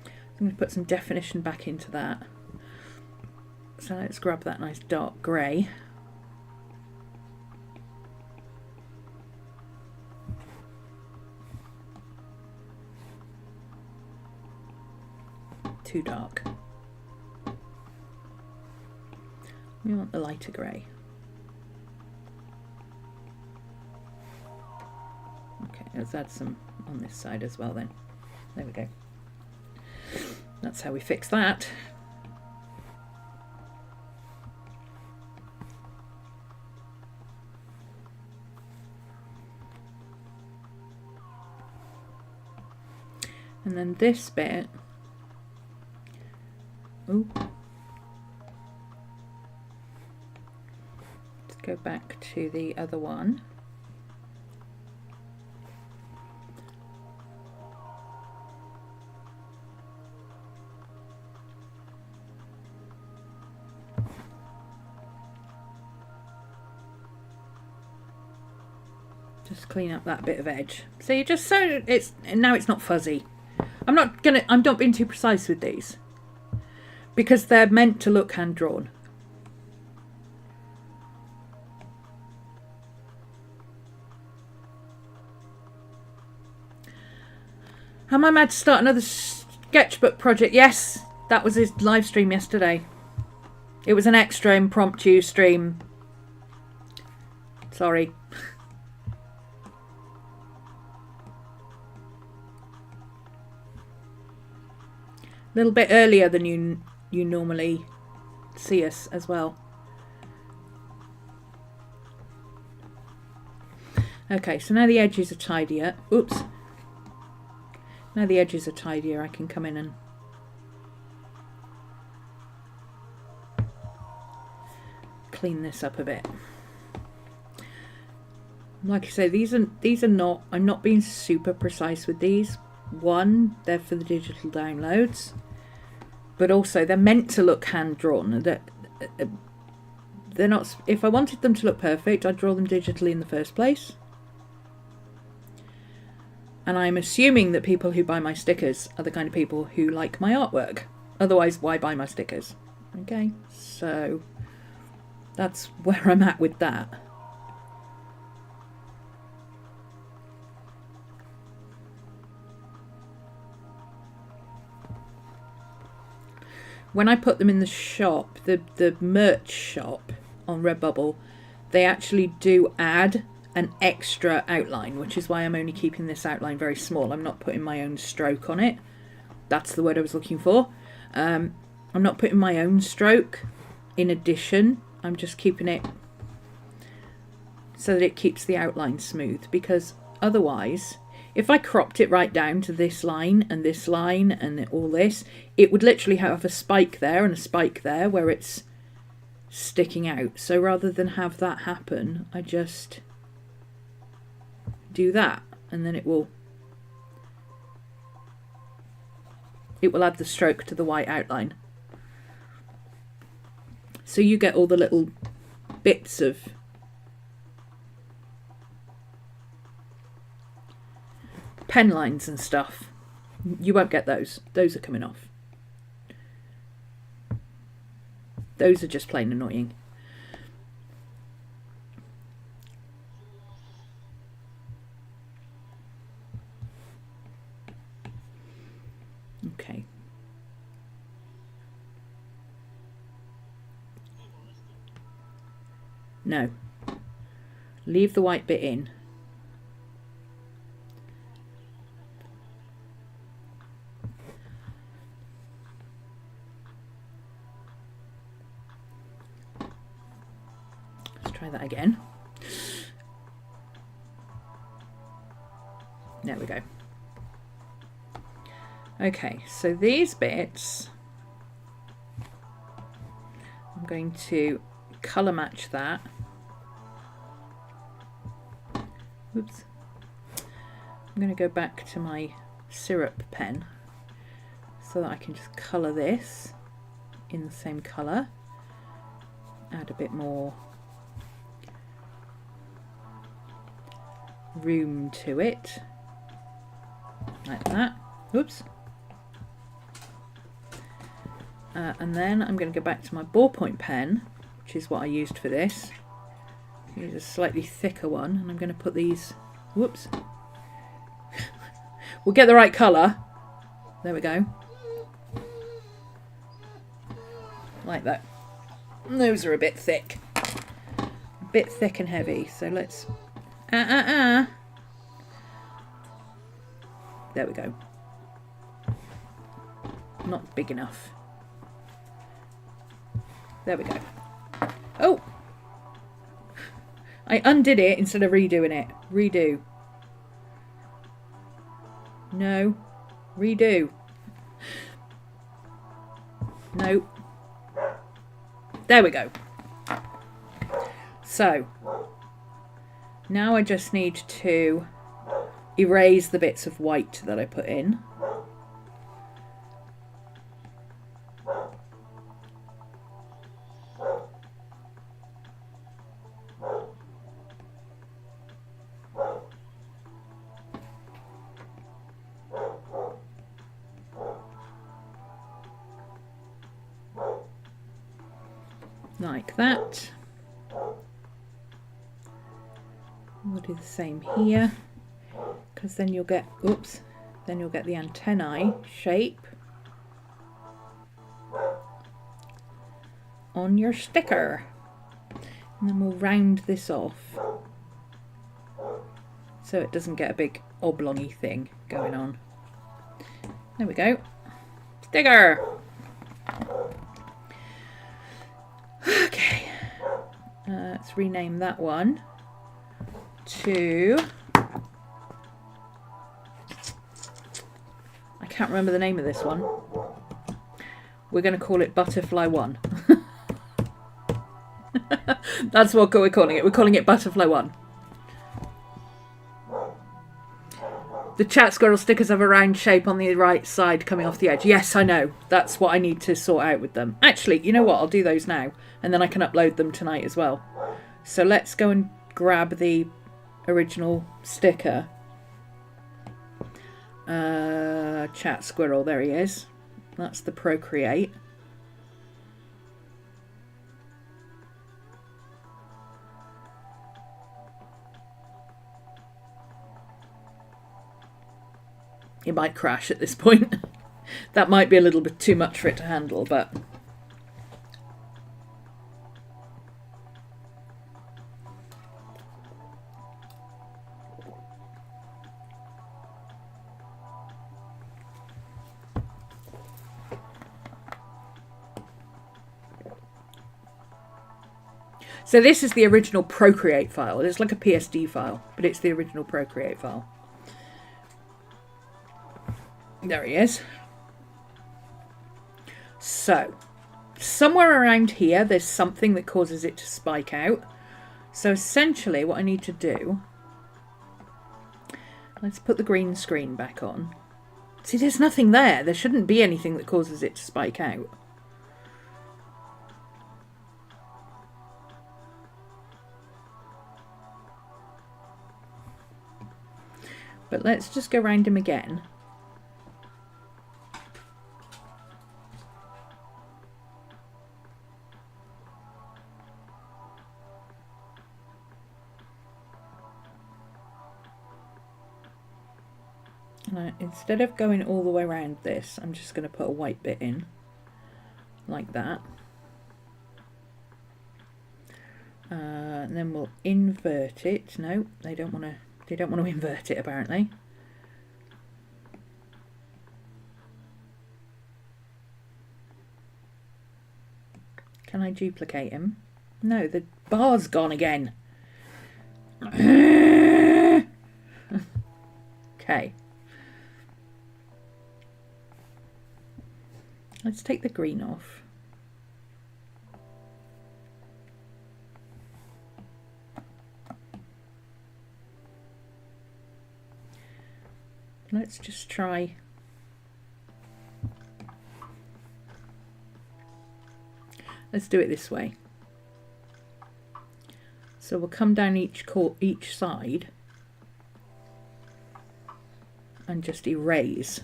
I'm going to put some definition back into that. So let's grab that nice dark grey. Too dark. We want the lighter grey. Okay, let's add some on this side as well then. There we go. That's how we fix that. And then this bit, ooh, let's go back to the other one. Just clean up that bit of edge. See, just so it's now it's not fuzzy. I'm not being too precise with these because they're meant to look hand drawn. Am I mad to start another sketchbook project? Yes, that was his live stream yesterday. It was an extra impromptu stream. Sorry. A little bit earlier than you normally see us as well. Okay, so now the edges are tidier. Oops. Now the edges are tidier, I can come in and clean this up a bit. Like I say, these are not, I'm not being super precise with these. One, they're for the digital downloads, but also they're meant to look hand drawn. They're not. If I wanted them to look perfect, I'd draw them digitally in the first place. And I'm assuming that people who buy my stickers are the kind of people who like my artwork. Otherwise, why buy my stickers? Okay, so that's where I'm at with that. When I put them in the shop, the merch shop on Redbubble, they actually do add an extra outline, which is why I'm only keeping this outline very small. I'm not putting my own stroke on it. That's the word I was looking for. I'm not putting my own stroke in addition. I'm just keeping it so that it keeps the outline smooth, because otherwise, if I cropped it right down to this line and all this, it would literally have a spike there and a spike there where it's sticking out. So rather than have that happen, I just do that, and then it will add the stroke to the white outline. So you get all the little bits of pen lines and stuff. You won't get those. Those are coming off. Those are just plain annoying. Okay. No. Leave the white bit in. Try that again. There we go. Okay, so these bits, I'm going to colour match that. Oops. I'm going to go back to my syrup pen so that I can just colour this in the same colour. Add a bit more room to it, like that. Oops. And then I'm going to go back to my ballpoint pen, which is what I used for this. Use a slightly thicker one, and I'm going to put these. Whoops. We'll get the right colour. There we go. Like that. And those are a bit thick. A bit thick and heavy. So let's. There we go. Not big enough. There we go. Oh! I undid it instead of redoing it. Redo. No. Redo. No. There we go. So, now I just need to erase the bits of white that I put in. Like that. We'll do the same here, because then you'll get, oops, then you'll get the antennae shape on your sticker. And then we'll round this off so it doesn't get a big oblongy thing going on. There we go. Sticker! Okay, let's rename that one to, I can't remember the name of this one. We're going to call it Butterfly 1. That's what we're calling it. We're calling it Butterfly 1. The chat squirrel stickers have a round shape on the right side coming off the edge. Yes, I know. That's what I need to sort out with them. Actually, you know what? I'll do those now. And then I can upload them tonight as well. So let's go and grab the original sticker. Chat squirrel. There he is. That's the Procreate. It might crash at this point. That might be a little bit too much for it to handle, but... So this is the original Procreate file. It's like a PSD file, but it's the original Procreate file. There he is. So, somewhere around here, there's something that causes it to spike out. So essentially what I need to do, let's put the green screen back on. See, there's nothing there. There shouldn't be anything that causes it to spike out. But let's just go round him again. And instead of going all the way around this, I'm just going to put a white bit in, like that. And then we'll invert it. No, they don't want to. They don't want to invert it, apparently. Can I duplicate him? No, the bar's gone again. Okay. Let's take the green off. Let's just try. Let's do it this way. So we'll come down each side and just erase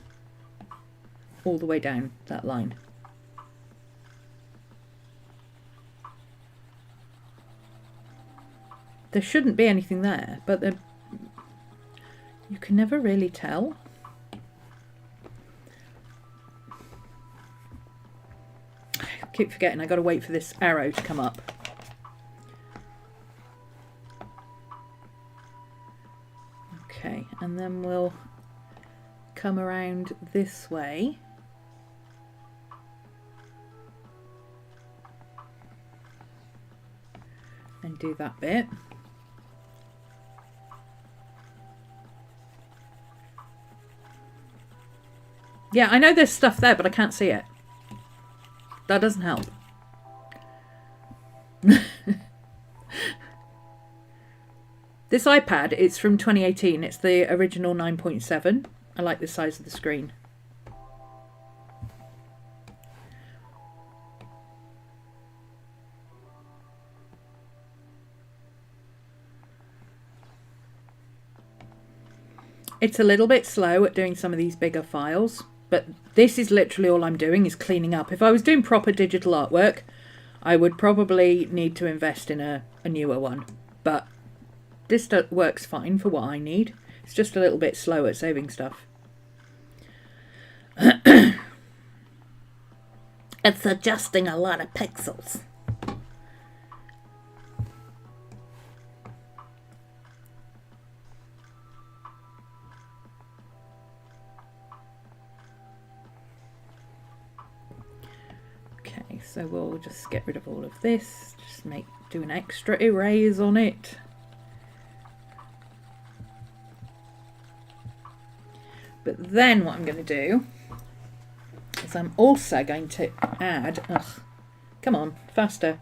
all the way down that line. There shouldn't be anything there, but you can never really tell. I keep forgetting I got to wait for this arrow to come up. Okay, and then we'll come around this way. And do that bit. Yeah, I know there's stuff there, but I can't see it. That doesn't help. This iPad, it's from 2018. It's the original 9.7. I like the size of the screen. It's a little bit slow at doing some of these bigger files, but this is literally all I'm doing is cleaning up. If I was doing proper digital artwork, I would probably need to invest in a newer one, but this works fine for what I need. It's just a little bit slow at saving stuff. It's adjusting a lot of pixels. Okay, so we'll just get rid of all of this. Just do an extra erase on it. But then what I'm going to do is I'm also going to add... Ugh, come on, faster.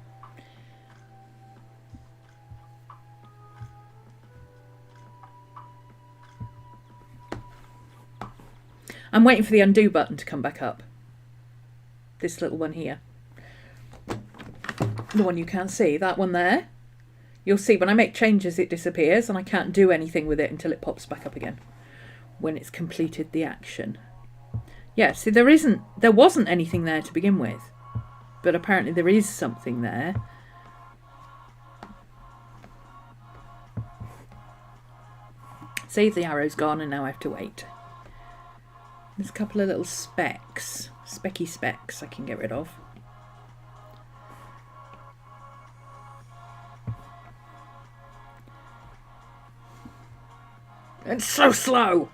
I'm waiting for the undo button to come back up. This little one here. The one you can't see, that one there. You'll see when I make changes it disappears and I can't do anything with it until it pops back up again when it's completed the action. Yeah, see there wasn't anything there to begin with, but apparently there is something there. See, the arrow's gone and now I have to wait. There's a couple of little specky specks I can get rid of. It's so slow!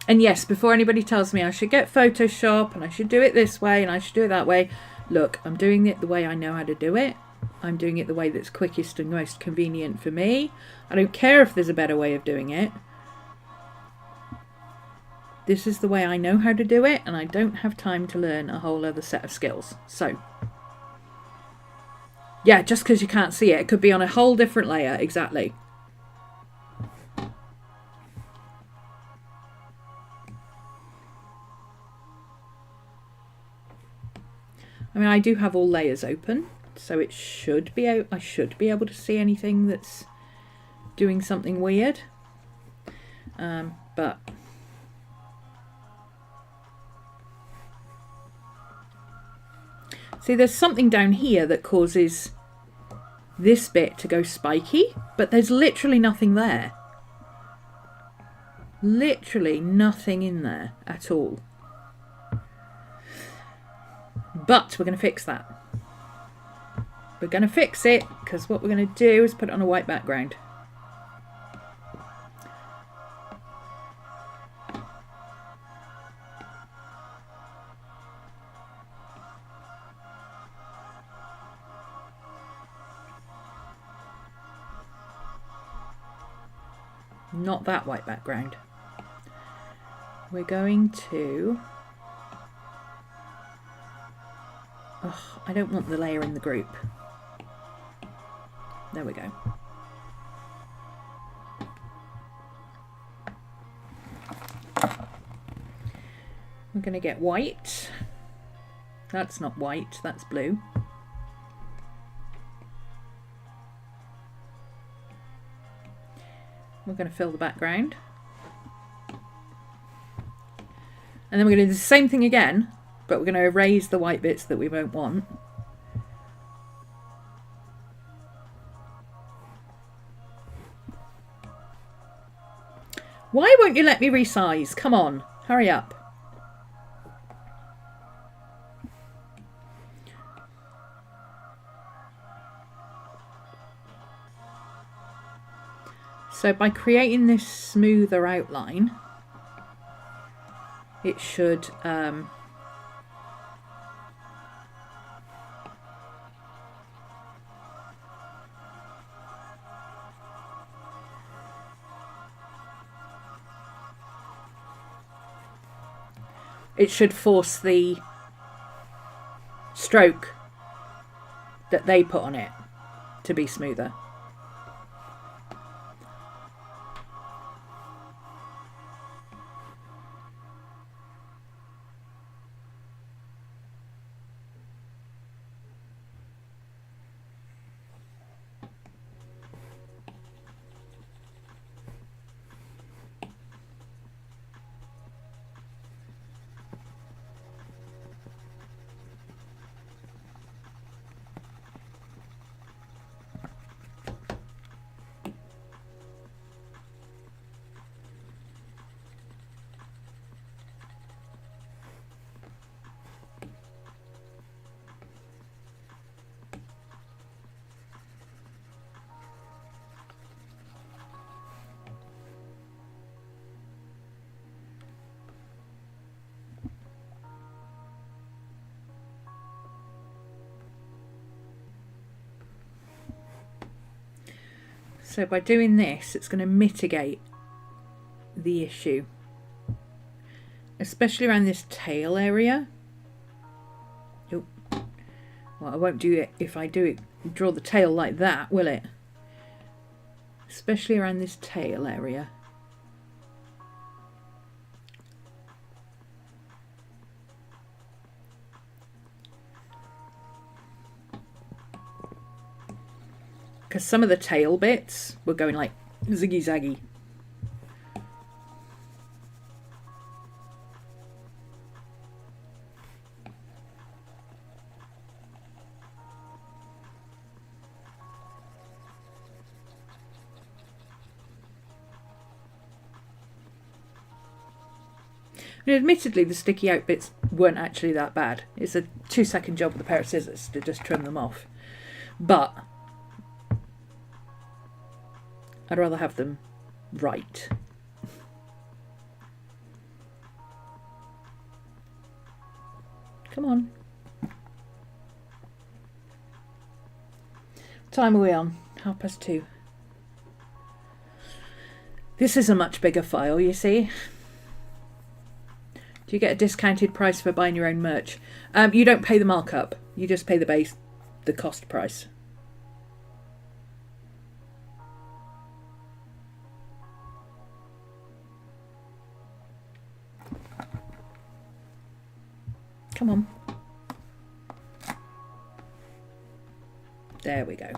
And yes, before anybody tells me I should get Photoshop and I should do it this way and I should do it that way, look, I'm doing it the way I know how to do it. I'm doing it the way that's quickest and most convenient for me. I don't care if there's a better way of doing it. This is the way I know how to do it, and I don't have time to learn a whole other set of skills. So, yeah, just because you can't see it, it could be on a whole different layer, exactly. I mean, I do have all layers open, so it should be I should be able to see anything that's doing something weird. But see, there's something down here that causes this bit to go spiky, but there's literally nothing there. Literally nothing in there at all. But we're going to fix that. We're going to fix it because what we're going to do is put it on a white background. Not that white background. We're going to... Oh, I don't want the layer in the group. There we go. We're going to get white. That's not white, that's blue. We're going to fill the background. And then we're going to do the same thing again, but we're going to erase the white bits that we won't want. Why won't you let me resize? Come on, hurry up. So by creating this smoother outline, it should it should force the stroke that they put on it to be smoother. So by doing this, it's going to mitigate the issue, especially around this tail area. Oh, well, I won't do it if I do it, draw the tail like that, will it? Especially around this tail area. Because some of the tail bits were going like ziggy zaggy. And admittedly, the sticky out bits weren't actually that bad. It's a 2-second job with a pair of scissors to just trim them off. But I'd rather have them right. Come on. What time are we on? 2:30. This is a much bigger file, you see. Do you get a discounted price for buying your own merch? You don't pay the markup. You just pay the cost price. Come on. There we go.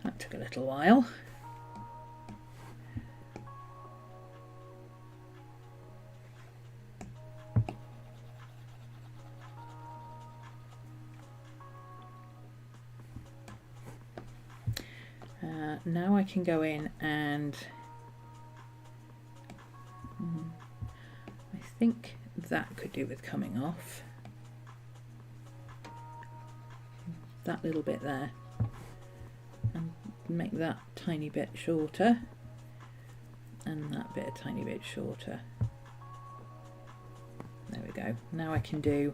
That took a little while. Now I can go in and I think that could do with coming off. That little bit there, and make that tiny bit shorter, and that bit a tiny bit shorter. There we go. Now I can do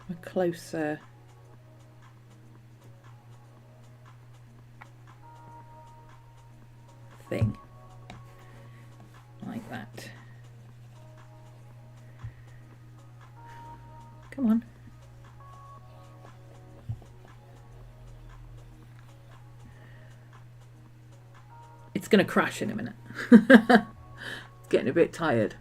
a closer thing like that. Come on. It's going to crash in a minute. Getting a bit tired.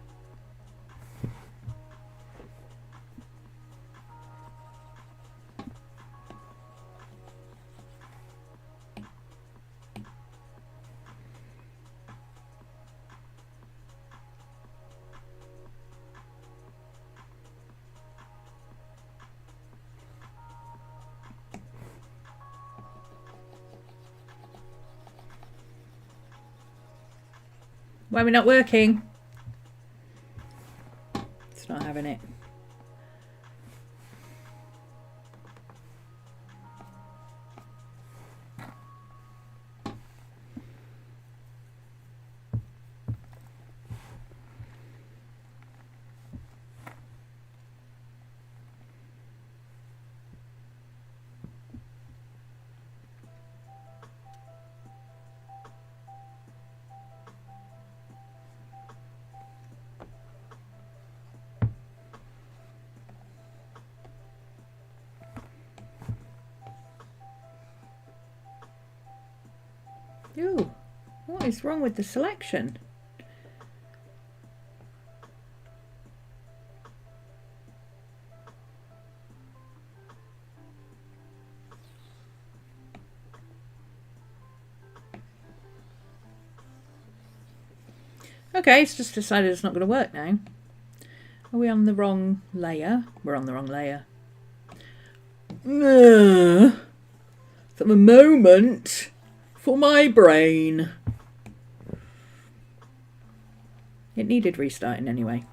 Why are we not working? It's not having it. Ooh, what is wrong with the selection? Okay, it's just decided it's not going to work now. Are we on the wrong layer? We're on the wrong layer. Have a moment for my brain. It needed restarting anyway.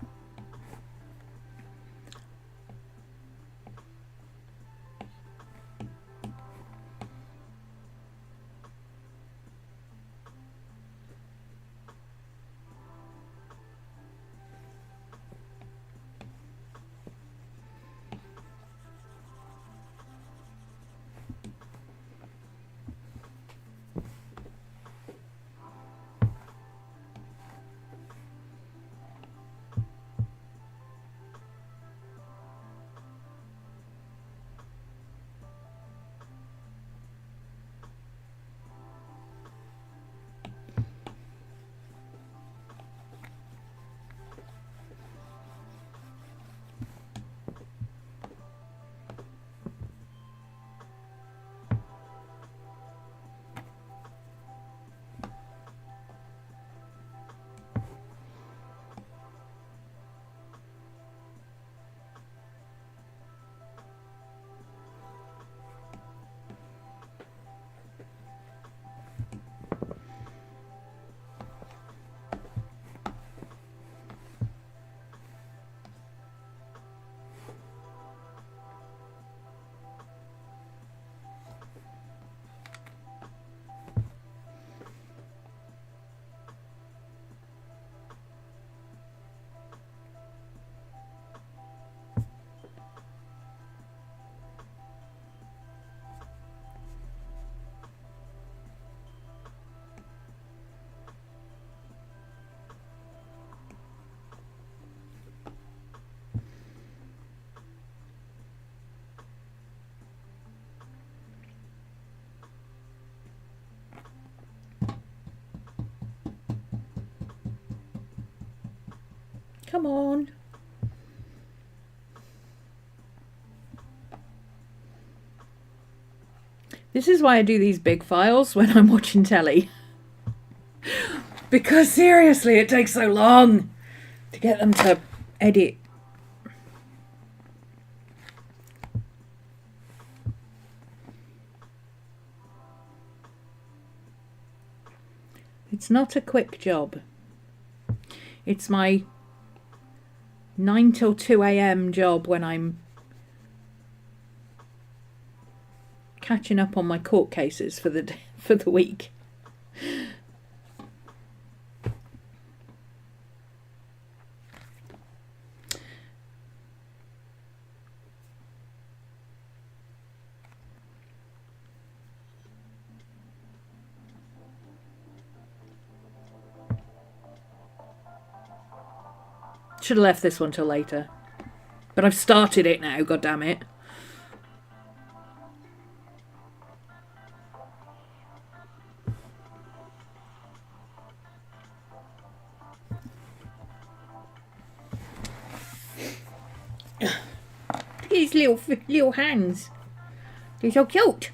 Come on. This is why I do these big files when I'm watching telly. Because seriously, it takes so long to get them to edit. It's not a quick job. It's my 9 till 2 a.m. job when I'm catching up on my court cases for the week. Should have left this one till later. But I've started it now, god damn it. Look at his little hands. They're so cute.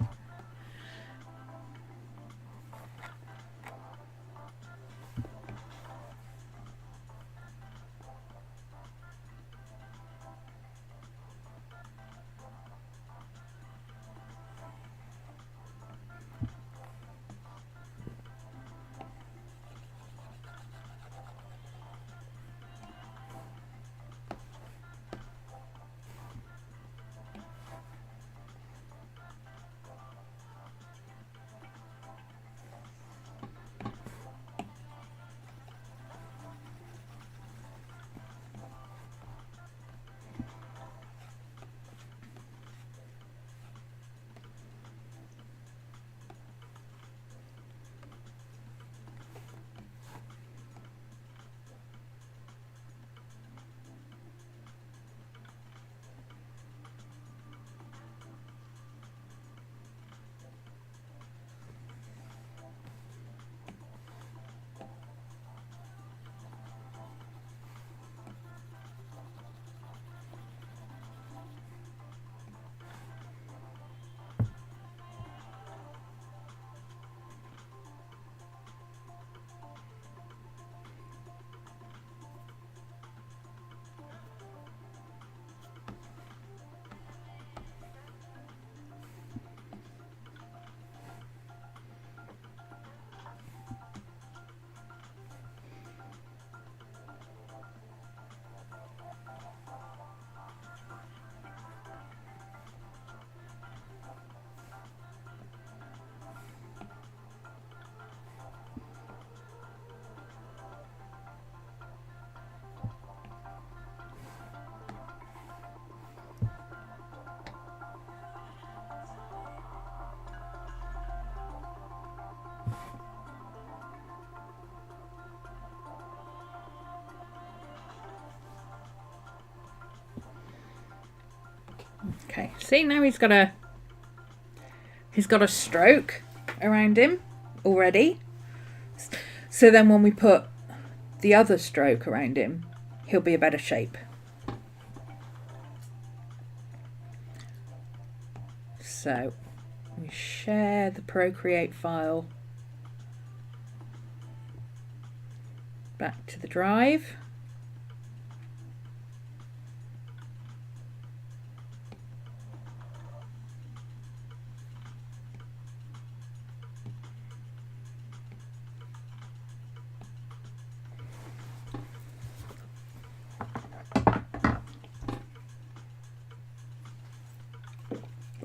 Okay, see, now he's got a stroke around him already. So then when we put the other stroke around him, he'll be a better shape. So we share the Procreate file back to the drive.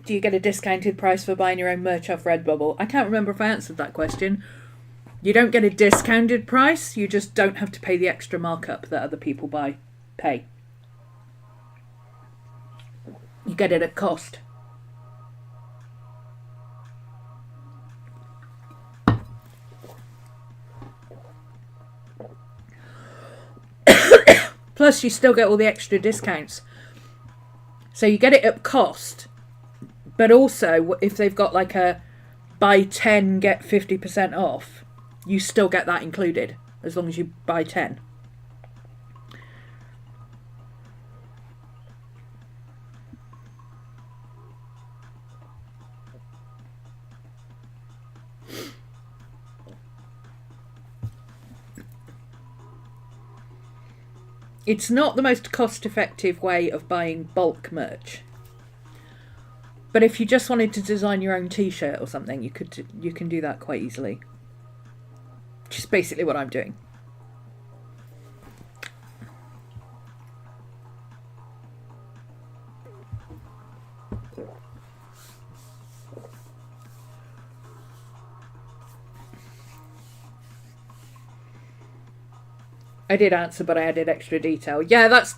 Do you get a discounted price for buying your own merch off Redbubble? I can't remember if I answered that question. You don't get a discounted price, you just don't have to pay the extra markup that other people pay. You get it at cost. Plus you still get all the extra discounts. So you get it at cost. But also, if they've got like a buy 10, get 50% off, you still get that included, as long as you buy 10. It's not the most cost-effective way of buying bulk merch. But if you just wanted to design your own t-shirt or something, you can do that quite easily. Which is basically what I'm doing. I did answer, but I added extra detail. Yeah, that's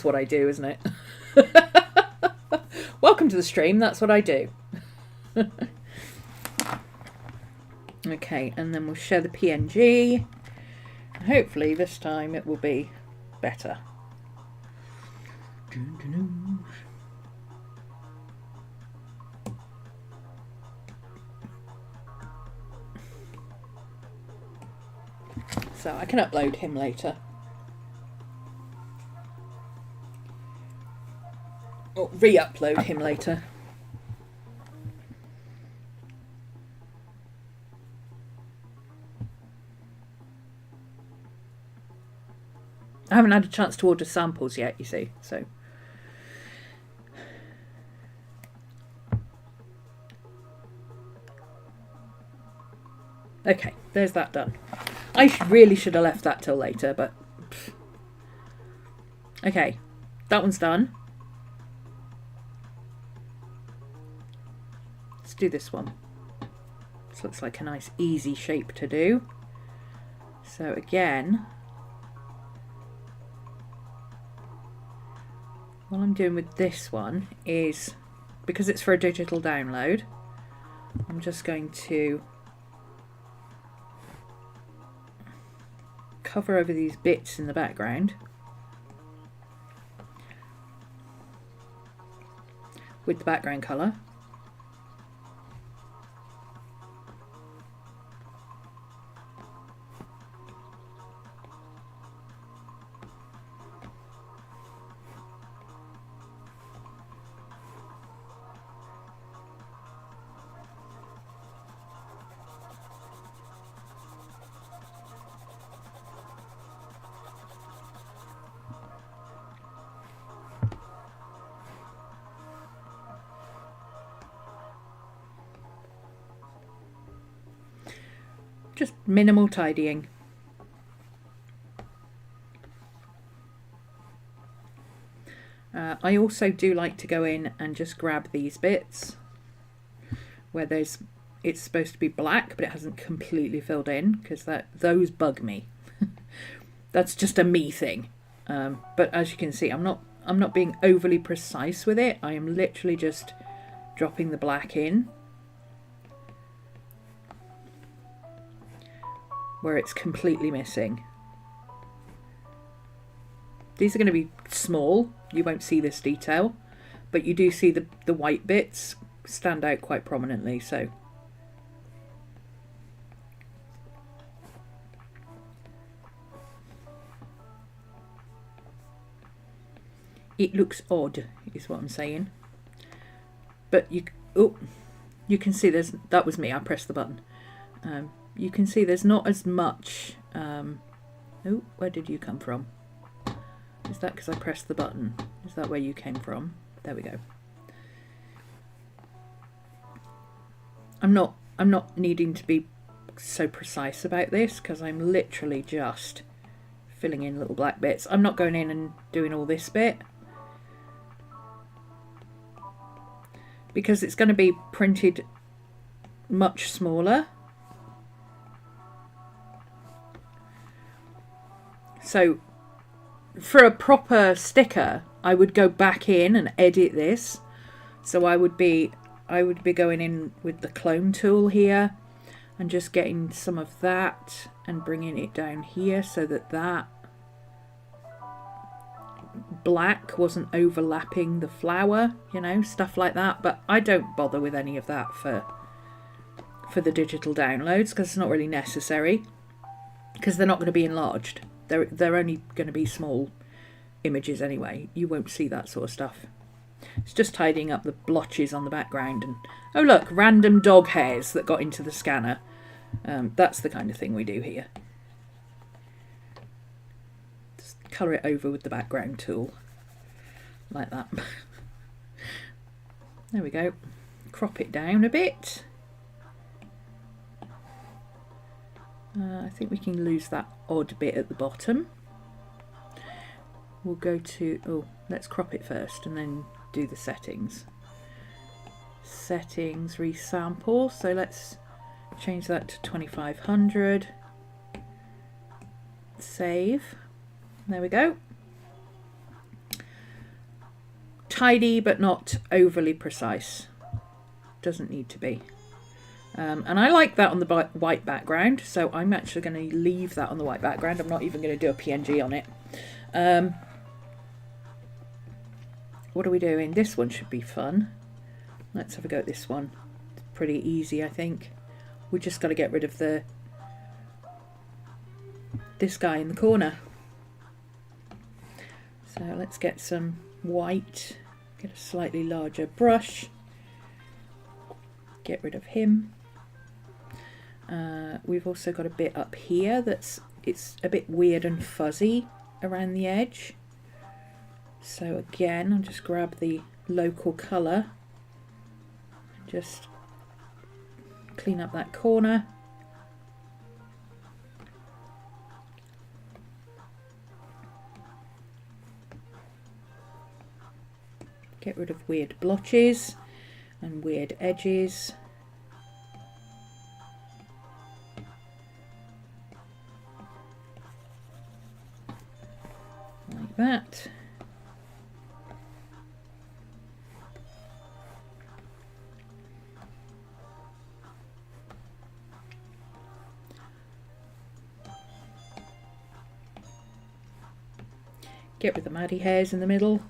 what I do, isn't it? Welcome to the stream, that's what I do. Okay, and then we'll share the PNG. Hopefully this time it will be better. So I can upload him later. Or re-upload him later. I haven't had a chance to order samples yet, you see, so. Okay, there's that done. I really should have left that till later, but. Okay, that one's done. Let's do this one. This looks like a nice easy shape to do. So again, what I'm doing with this one is, because it's for a digital download, I'm just going to cover over these bits in the background with the background colour. Just minimal tidying. I also do like to go in and just grab these bits where it's supposed to be black but it hasn't completely filled in, because those bug me. That's just a me thing. But as you can see, I'm not being overly precise with it. I am literally just dropping the black in where it's completely missing. These are going to be small, you won't see this detail, but you do see the white bits stand out quite prominently. So it looks odd, is what I'm saying. But you can see that was me. I pressed the button. You can see there's not as much. Oh, where did you come from? Is that because I pressed the button? Is that where you came from? There we go. I'm not needing to be so precise about this because I'm literally just filling in little black bits. I'm not going in and doing all this bit because it's going to be printed much smaller. So for a proper sticker, I would go back in and edit this. So I would be going in with the clone tool here and just getting some of that and bringing it down here so that that black wasn't overlapping the flower, you know, stuff like that. But I don't bother with any of that for the digital downloads because it's not really necessary, because they're not going to be enlarged. They're only going to be small images anyway. You won't see that sort of stuff. It's just tidying up the blotches on the background. And oh look, random dog hairs that got into the scanner. That's the kind of thing we do here. Just colour it over with the background tool. Like that. There we go. Crop it down a bit. I think we can lose that odd bit at the bottom. We'll go to, oh, let's crop it first and then do the settings. Settings, resample. So let's change that to 2500. Save. There we go. Tidy but not overly precise. Doesn't need to be. And I like that on the white background, so I'm actually going to leave that on the white background. I'm not even going to do a PNG on it. What are we doing? This one should be fun. Let's have a go at this one. It's pretty easy, I think. We just got to get rid of this guy in the corner. So let's get some white. Get a slightly larger brush. Get rid of him. We've also got a bit up here it's a bit weird and fuzzy around the edge. So again, I'll just grab the local colour and just clean up that corner. Get rid of weird blotches and weird edges. Like that. Get rid of the Maddie hairs in the middle.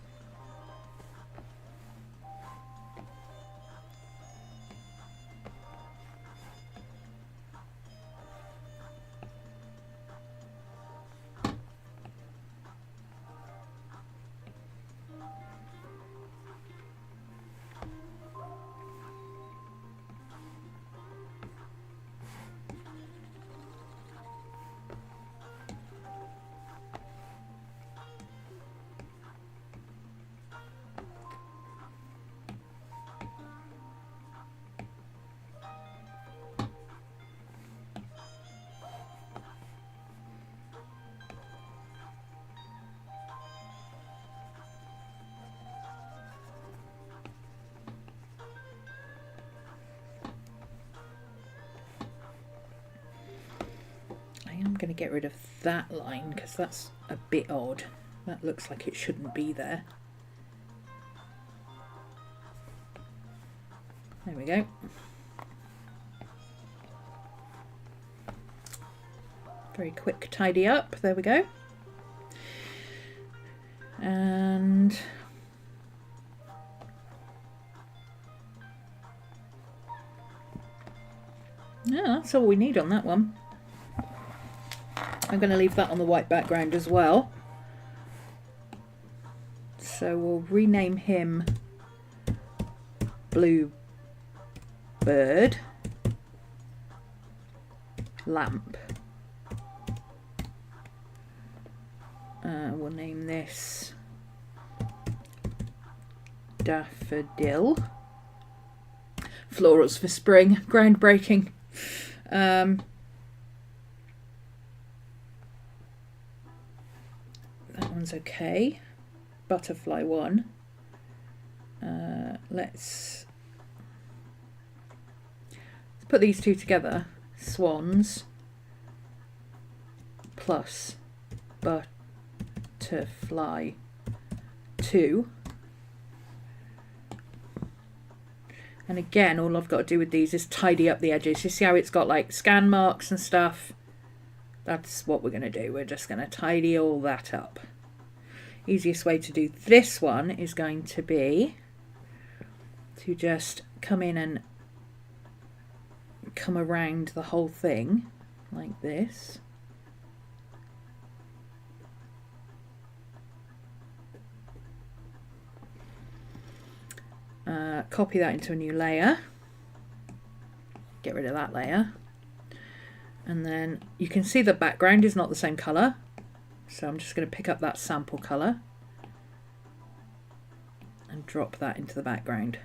I'm going to get rid of that line because that's a bit odd. That looks like it shouldn't be there. There we go. Very quick tidy up. There we go. And Yeah, that's all we need on that one. I'm going to leave that on the white background as well. So we'll rename him Blue Bird Lamp. We'll name this Daffodil. Florals for spring, groundbreaking. That one's okay. Butterfly one. Let's put these two together. Swans plus butterfly 2. And again, all I've got to do with these is tidy up the edges. You see how it's got like scan marks and stuff? That's what we're going to do. We're just going to tidy all that up. Easiest way to do this one is going to be to just come in and come around the whole thing like this. Copy that into a new layer. Get rid of that layer. And then you can see the background is not the same colour. So I'm just going to pick up that sample colour and drop that into the background.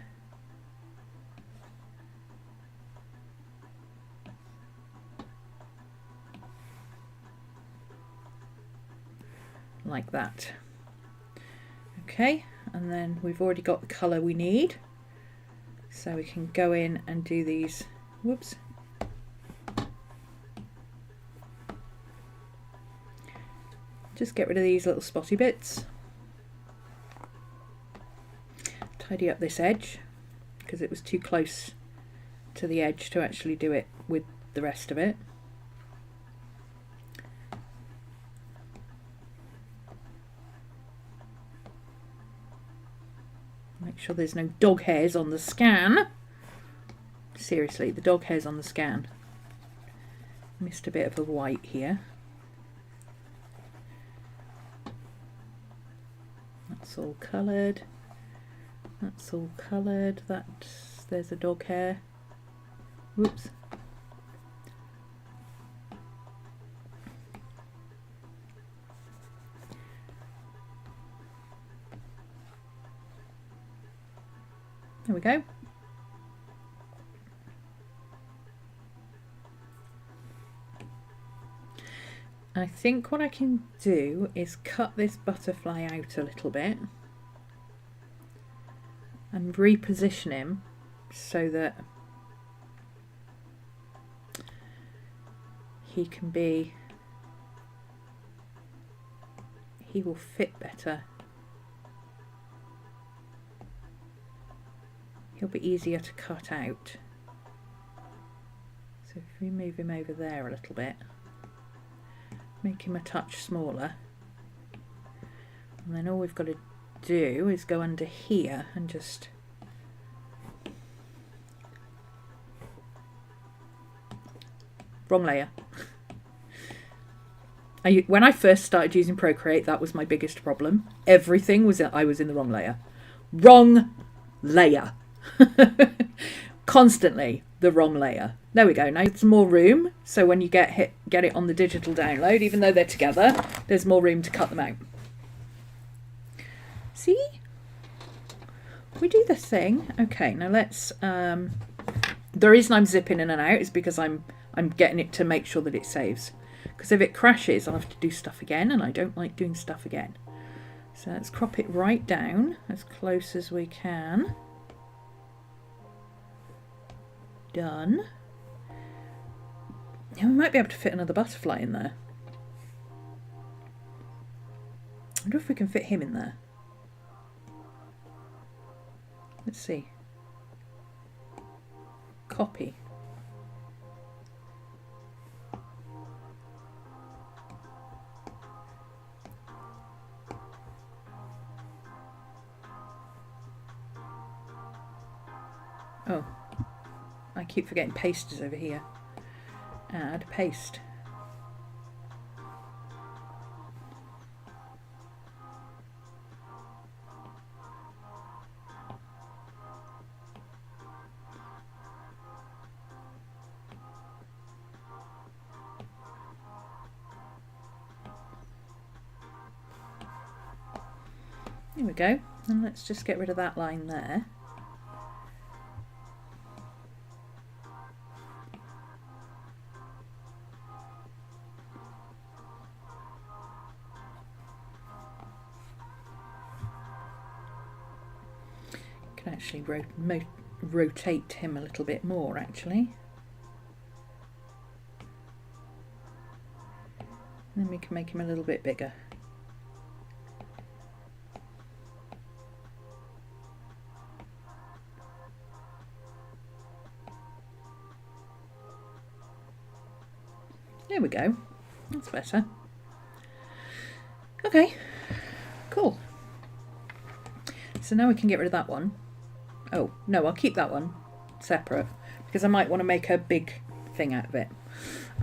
Like that. Okay, and then we've already got the colour we need. So we can go in and do these, whoops. Just get rid of these little spotty bits. Tidy up this edge because it was too close to the edge to actually do it with the rest of it. Make sure there's no dog hairs on the scan. Seriously, the dog hairs on the scan. Missed a bit of a white here. That's all coloured. That's all coloured. There's a dog hair. Whoops. There we go. I think what I can do is cut this butterfly out a little bit and reposition him so that he will fit better. He'll be easier to cut out. So if we move him over there a little bit, make him a touch smaller, and then all we've got to do is go under here and just wrong layer. When I first started using Procreate, that was my biggest problem. Everything was I was in the wrong layer. Wrong layer. Constantly the wrong layer. There we go. Now it's more room, so when you get it on the digital download, even though they're together, there's more room to cut them out. See? We do the thing. Okay, now let's the reason I'm zipping in and out is because I'm getting it to make sure that it saves. Because if it crashes, I'll have to do stuff again, and I don't like doing stuff again. So let's crop it right down as close as we can. Done. Yeah, we might be able to fit another butterfly in there. I wonder if we can fit him in there. Let's see. Copy. Oh. I keep forgetting paste is over here. add paste. There we go, and let's just get rid of that line there. Can actually rotate him a little bit more actually. And then we can make him a little bit bigger. There we go, that's better. Okay, cool. So now we can get rid of that one. Oh, no, I'll keep that one separate because I might want to make a big thing out of it.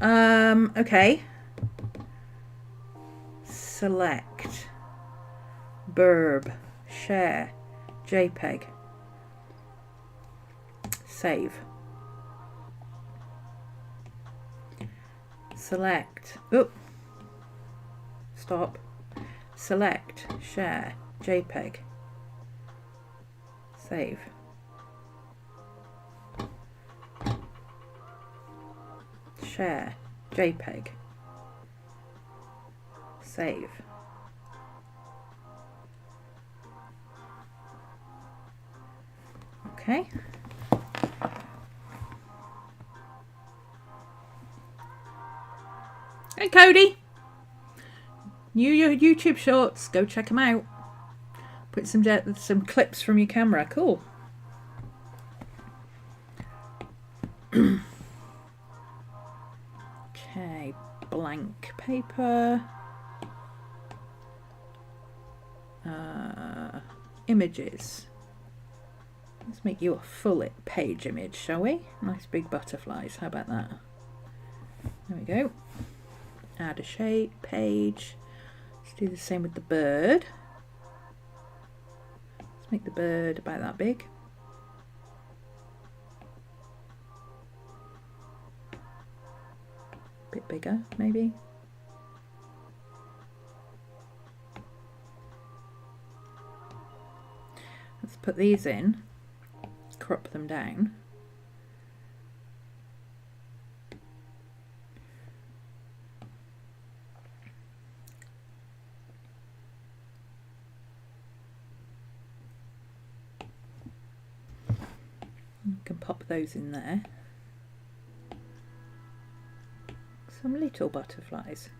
Okay. Select, burb, share, JPEG, save. Select, stop, select, share, JPEG, save. Share, JPEG, save. Okay. Hey Cody, new YouTube shorts, go check them out. Put some clips from your camera, cool. Okay, blank paper. Images. Let's make you a full page image, shall we? Nice big butterflies, how about that? There we go. Add a shape, page. Let's do the same with the bird. Let's make the bird about that big. A bit bigger, maybe. Let's put these in, crop them down. You can pop those in there. Some little butterflies.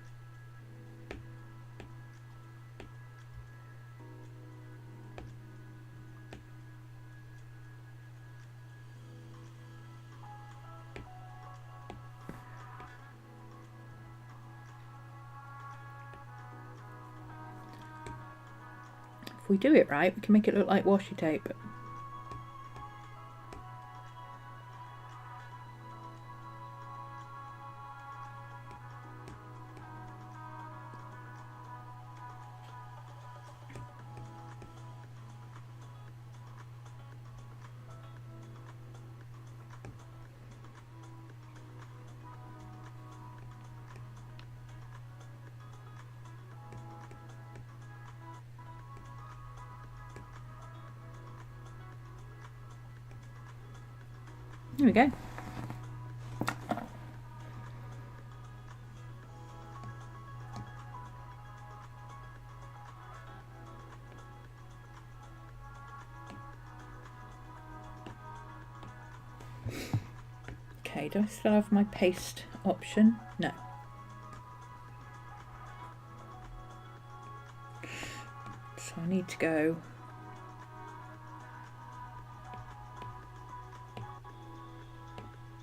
If we do it right, we can make it look like washi tape. There we go. Okay, do I still have my paste option? No. So I need to go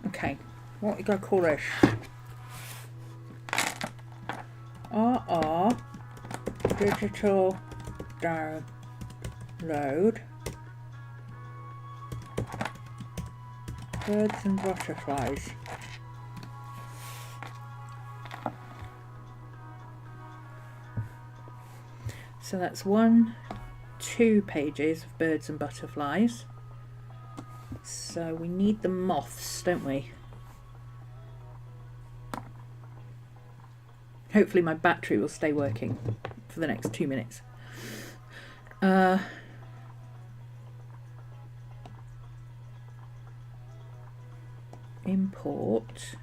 okay, what we gotta call this? Digital download birds and butterflies. So that's 2 pages of birds and butterflies. So we need the moths, don't we? Hopefully my battery will stay working for the next 2 minutes. Import.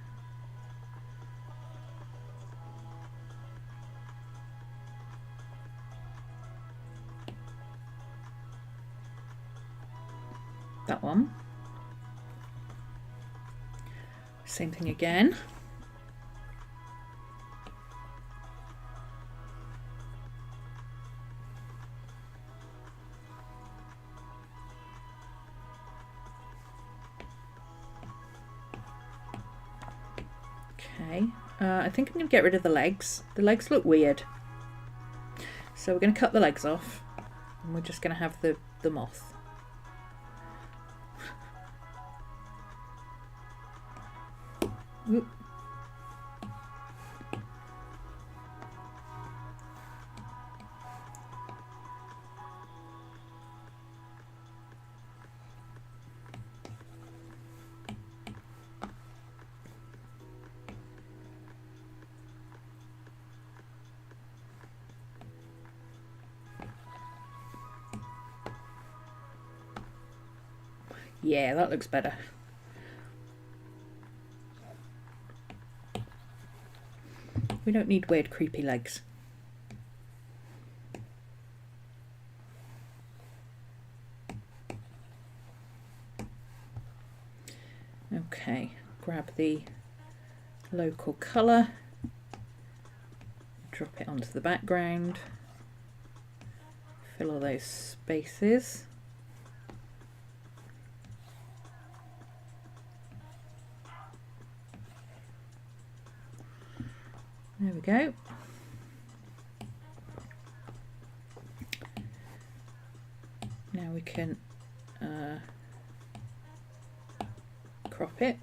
That one. Same thing again. Okay, I think I'm going to get rid of the legs. The legs look weird. So we're going to cut the legs off and we're just going to have the moth. Oop. Yeah, that looks better. We don't need weird creepy legs. Okay, grab the local colour, drop it onto the background, fill all those spaces. There we go. Now we can crop it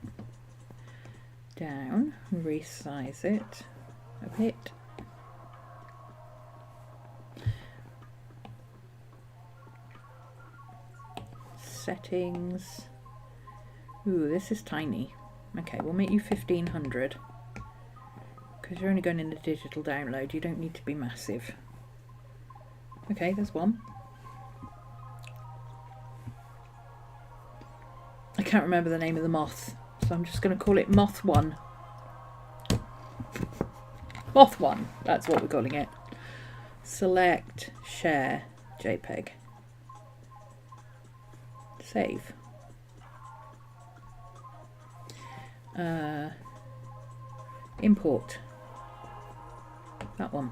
down, resize it a bit. Settings. Ooh, this is tiny. Okay, we'll make you 1500. Because you're only going in the digital download, you don't need to be massive. Okay, there's one. I can't remember the name of the moth, so I'm just going to call it Moth 1. Moth 1, that's what we're calling it. Select, share, JPEG. Save. Import. That one.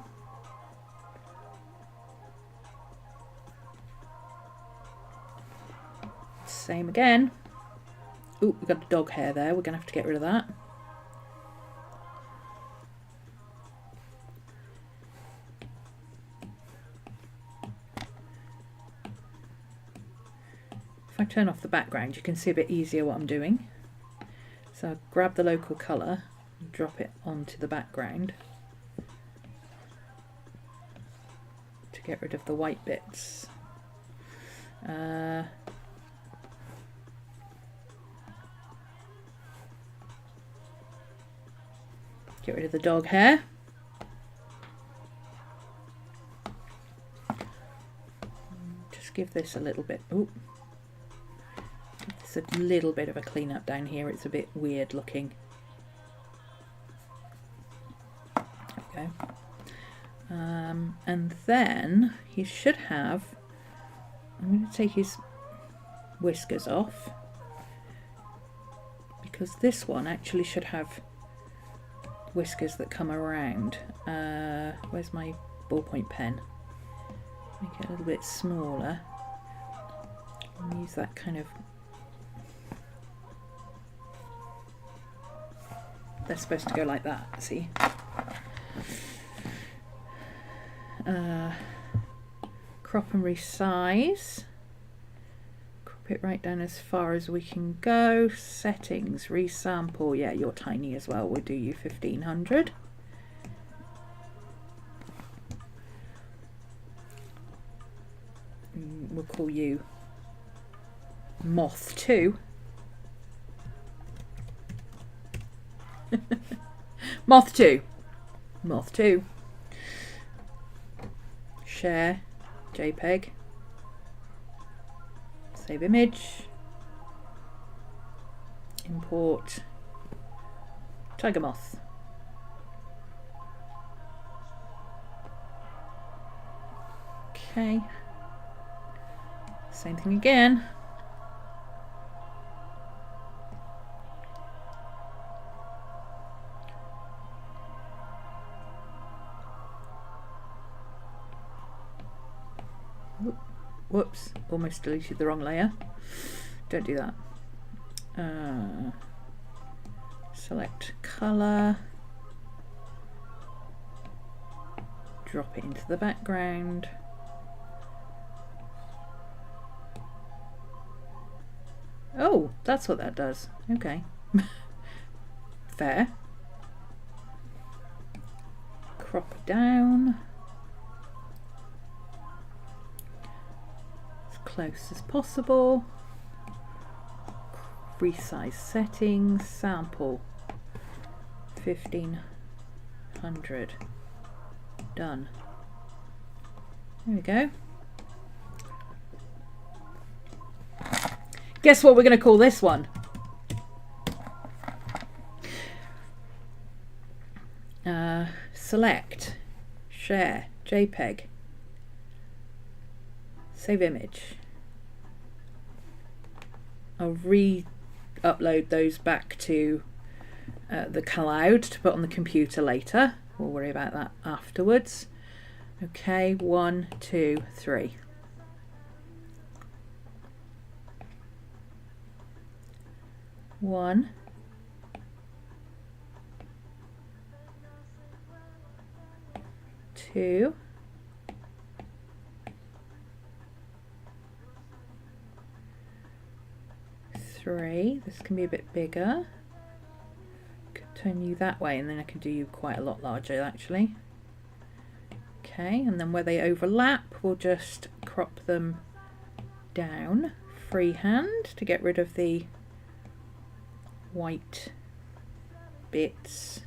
Same again. Ooh, we've got a dog hair there. We're going to have to get rid of that. If I turn off the background, you can see a bit easier what I'm doing. So I'll grab the local colour and drop it onto the background to get rid of the white bits. Get rid of the dog hair. Just give this a little bit. Ooh. Give this a little bit of a clean up down here. It's a bit weird looking. There we go. And then he should have. I'm going to take his whiskers off because this one actually should have whiskers that come around. Where's my ballpoint pen? Make it a little bit smaller and use that kind of. They're supposed to go like that, see? Crop and resize. Crop it right down as far as we can go. Settings, resample. Yeah, you're tiny as well. We'll do you 1500. call you Moth 2. Moth 2. Moth 2. Share, JPEG. Save image. Import tiger moth. Okay. Same thing again. Whoops, almost deleted the wrong layer. Don't do that. Select colour. Drop it into the background. Oh, that's what that does. Okay. Fair. Crop down. As close as possible. Resize settings. Sample. 1500. Done. There we go. Guess what we're going to call this one? Select, share, JPEG, save image. I'll re-upload those back to the cloud to put on the computer later. We'll worry about that afterwards. Okay, 1, 2, 3. One, two, three. This can be a bit bigger. Could turn you that way and then I can do you quite a lot larger actually. Okay, and then where they overlap, we'll just crop them down freehand to get rid of the white bits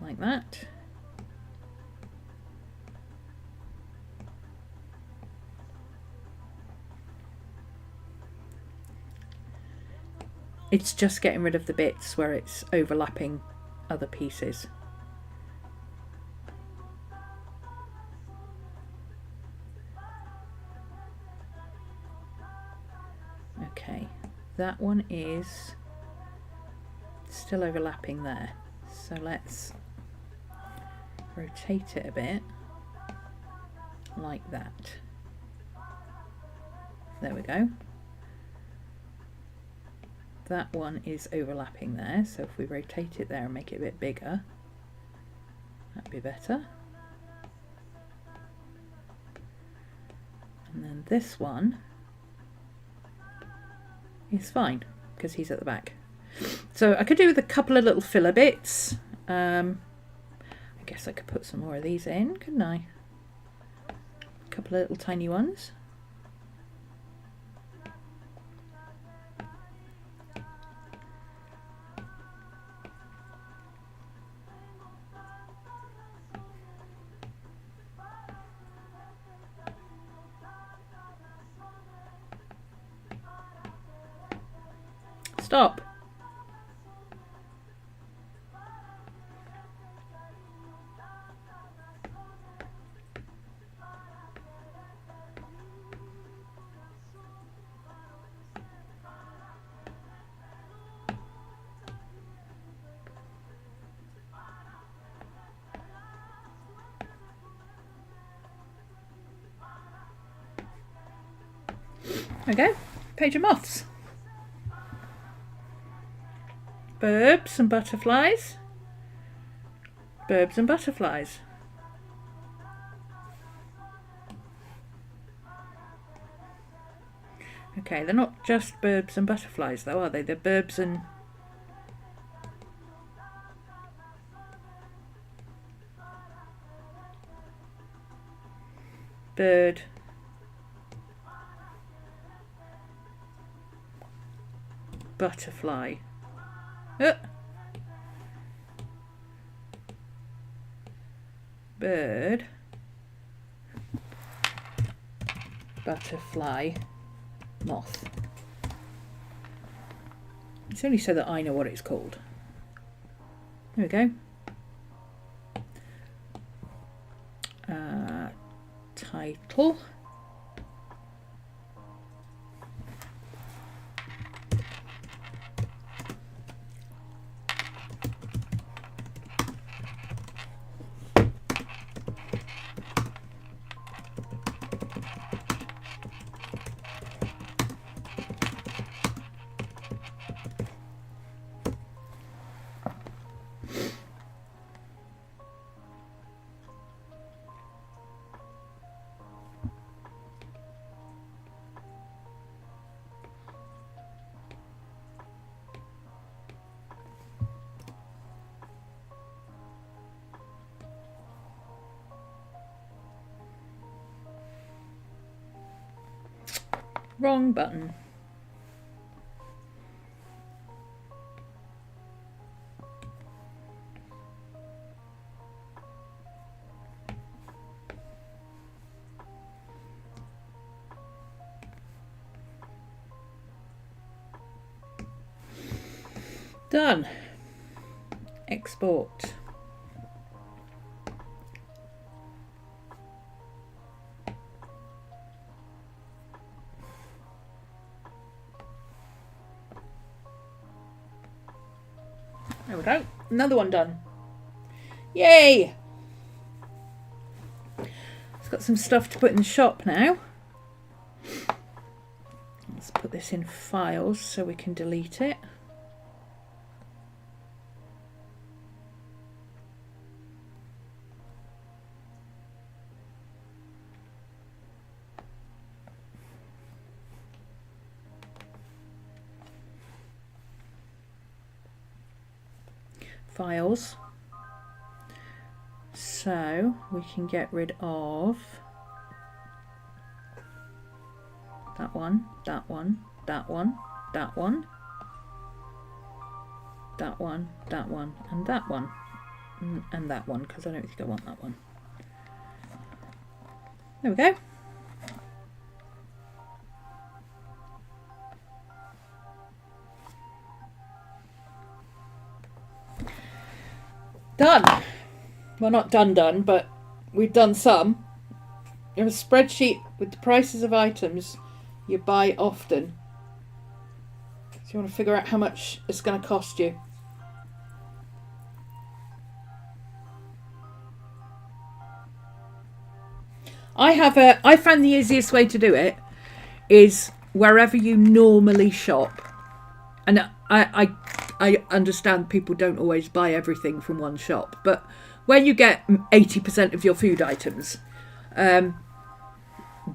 like that. It's just getting rid of the bits where it's overlapping other pieces. Okay, that one is still overlapping there. So let's rotate it a bit like that. There we go. That one is overlapping there, so if we rotate it there and make it a bit bigger, that'd be better. And then this one is fine because he's at the back. So I could do with a couple of little filler bits. I guess I could put some more of these in, couldn't I? A couple of little tiny ones. Stop. Okay, page of moths. Birds and butterflies. Birds and butterflies. Okay, they're not just birds and butterflies though, are they? They're birds and... bird, butterfly, bird, butterfly, moth. It's only so that I know what it's called. There we go. Title. Wrong button. Done. Export. There we go. Another one done. Yay! It's got some stuff to put in the shop now. Let's put this in files so we can delete it. Files, so we can get rid of that one, that one, that one, that one, that one, that one, and that one, and that one, because I don't think I want that one. There we go. Done. Well, not done, but we've done some. You have a spreadsheet with the prices of items you buy often. So you want to figure out how much it's going to cost you. I found the easiest way to do it is wherever you normally shop. And I understand people don't always buy everything from one shop, but where you get 80% of your food items,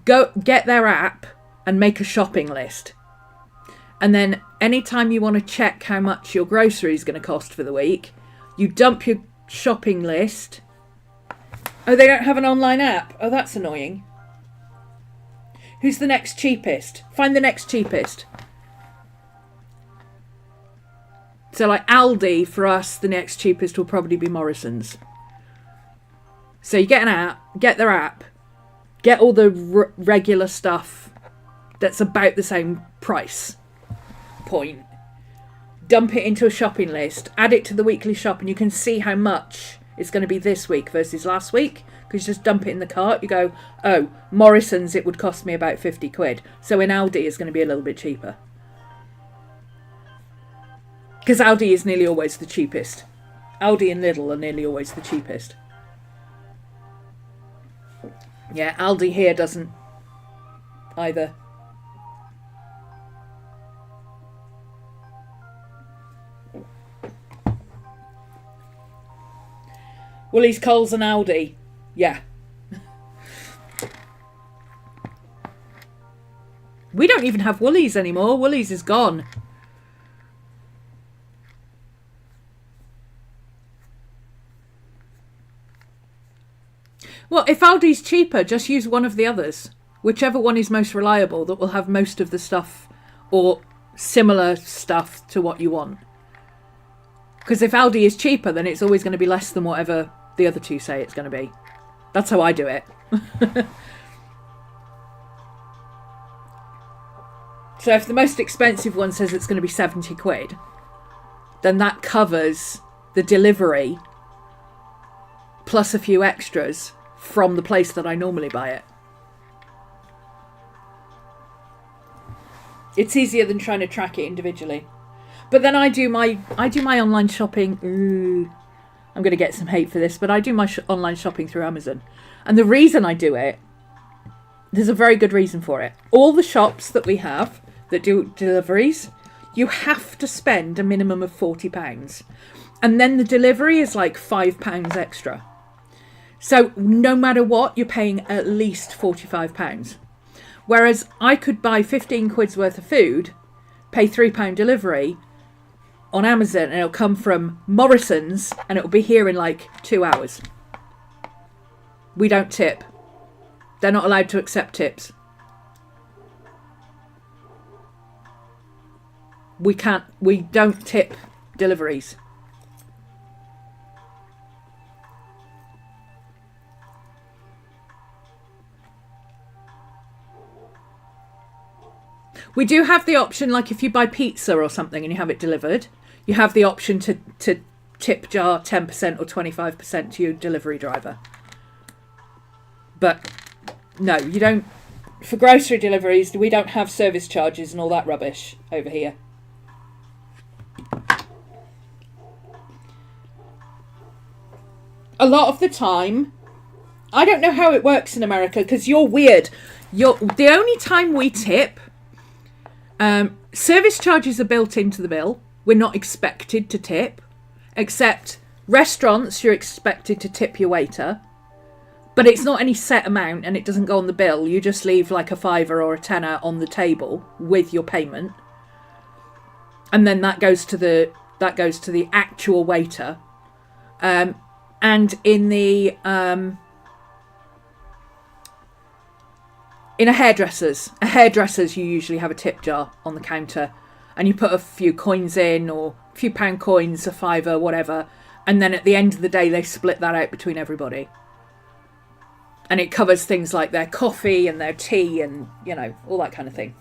go get their app and make a shopping list. And then anytime you want to check how much your grocery is going to cost for the week, you dump your shopping list. Oh, they don't have an online app. Oh, that's annoying. Who's the next cheapest? Find the next cheapest. So like Aldi, for us, the next cheapest will probably be Morrison's. So you get an app, get their app, get all the regular stuff that's about the same price point, dump it into a shopping list, add it to the weekly shop, and you can see how much it's going to be this week versus last week, because you just dump it in the cart. You go, oh, Morrison's, it would cost me about 50 quid. So in Aldi, it's going to be a little bit cheaper. Because Aldi is nearly always the cheapest. Aldi and Lidl are nearly always the cheapest. Yeah, Aldi here doesn't either. Woolies, Coles and Aldi. Yeah. We don't even have Woolies anymore. Woolies is gone. Well, if Aldi's cheaper, just use one of the others. Whichever one is most reliable, that will have most of the stuff or similar stuff to what you want. Because if Aldi is cheaper, then it's always going to be less than whatever the other two say it's going to be. That's how I do it. So if the most expensive one says it's going to be 70 quid, then that covers the delivery plus a few extras from the place that I normally buy it. It's easier than trying to track it individually. But then I do my online shopping. Ooh, I'm going to get some hate for this, but I do my online shopping through Amazon. And the reason I do it, there's a very good reason for it. All the shops that we have that do deliveries, you have to spend a minimum of £40. And then the delivery is like £5 extra. So no matter what, you're paying at least £45. Whereas I could buy 15 quid's worth of food, pay £3 delivery on Amazon, and it'll come from Morrison's and it'll be here in like 2 hours. We don't tip. They're not allowed to accept tips. We don't tip deliveries. We do have the option, like if you buy pizza or something and you have it delivered, you have the option to tip jar 10% or 25% to your delivery driver. But no, you don't. For grocery deliveries, we don't have service charges and all that rubbish over here. A lot of the time, I don't know how it works in America because you're weird. The only time we tip, service charges are built into the bill. We're not expected to tip, except restaurants, you're expected to tip your waiter. But it's not any set amount and it doesn't go on the bill. You just leave like a £5 or a £10 on the table with your payment. And then that goes to the actual waiter. And in a hairdresser's you usually have a tip jar on the counter and you put a few coins in, or a few pound coins, a £5, whatever, and then at the end of the day they split that out between everybody. And it covers things like their coffee and their tea and, all that kind of thing.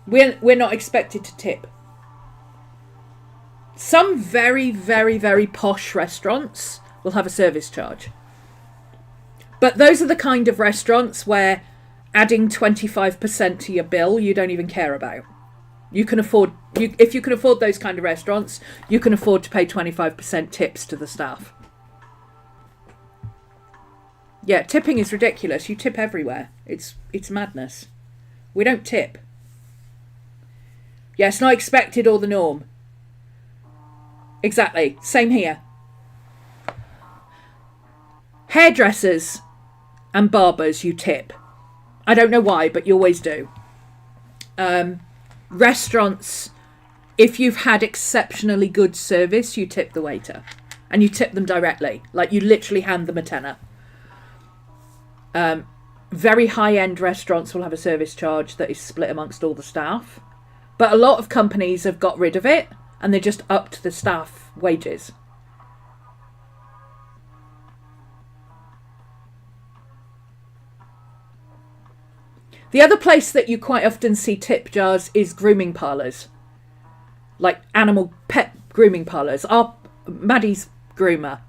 We're not expected to tip. Some very, very, very posh restaurants will have a service charge. But those are the kind of restaurants where adding 25% to your bill you don't even care about. If you can afford those kind of restaurants, you can afford to pay 25% tips to the staff. Yeah, tipping is ridiculous. You tip everywhere. It's madness. We don't tip. Yeah, it's not expected or the norm. Exactly. Same here. Hairdressers and barbers, you tip. I don't know why, but you always do. Restaurants, if you've had exceptionally good service, you tip the waiter. And you tip them directly. Like, you literally hand them a tenner. Very high-end restaurants will have a service charge that is split amongst all the staff. But a lot of companies have got rid of it and they just upped the staff wages. The other place that you quite often see tip jars is grooming parlours. Like animal pet grooming parlours. Maddie's groomer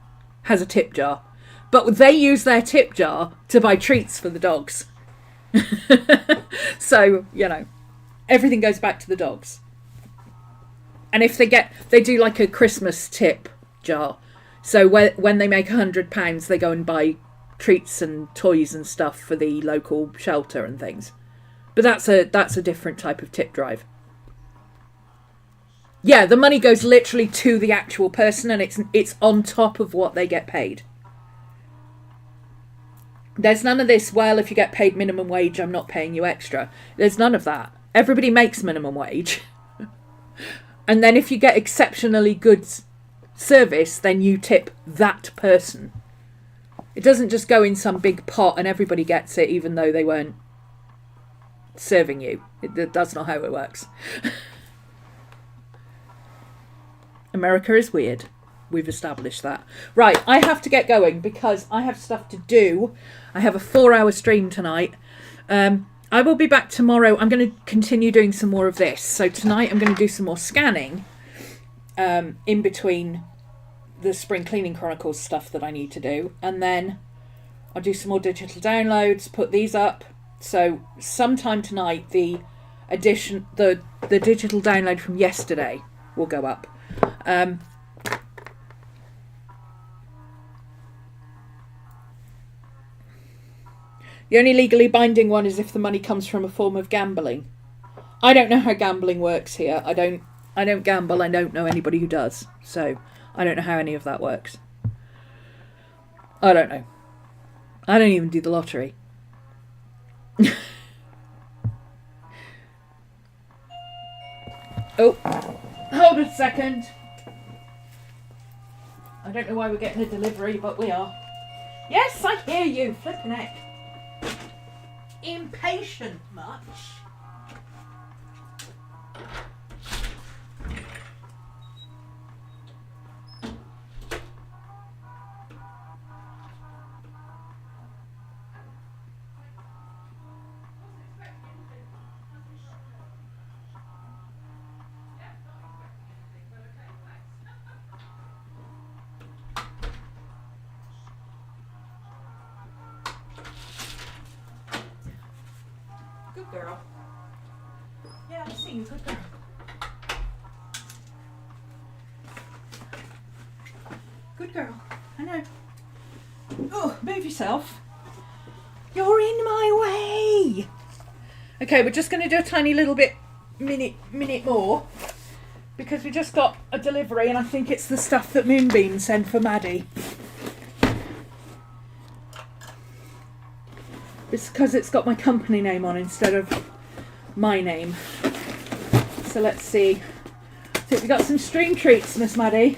has a tip jar. But they use their tip jar to buy treats for the dogs. So, everything goes back to the dogs. And if they do like a Christmas tip jar. So when they make £100, they go and buy treats and toys and stuff for the local shelter and things. But that's a different type of tip drive. Yeah, the money goes literally to the actual person and it's on top of what they get paid. There's none of this, well, if you get paid minimum wage, I'm not paying you extra. There's none of that. Everybody makes minimum wage. And then if you get exceptionally good service, then you tip that person. It doesn't just go in some big pot and everybody gets it, even though they weren't serving you. That's not how it works. America is weird. We've established that. Right, I have to get going because I have stuff to do. I have a 4-hour stream tonight. I will be back tomorrow. I'm going to continue doing some more of this. So tonight I'm going to do some more scanning in between the Spring Cleaning Chronicles stuff that I need to do. And then I'll do some more digital downloads, put these up. So sometime tonight, the digital download from yesterday will go up. The only legally binding one is if the money comes from a form of gambling. I don't know how gambling works here. I don't gamble. I don't know anybody who does. So I don't know how any of that works. I don't know. I don't even do the lottery. Oh, hold a second. I don't know why we're getting a delivery, but we are. Yes, I hear you. Flipping heck. Impatient much? Good girl. Yeah, I see you. Good girl. Good girl. I know. Oh, move yourself. You're in my way. Okay, we're just going to do a tiny little minute more because we just got a delivery and I think it's the stuff that Moonbeam sent for Maddie. It's because it's got my company name on instead of my name. So let's see. I think we got some stream treats, Miss Maddie.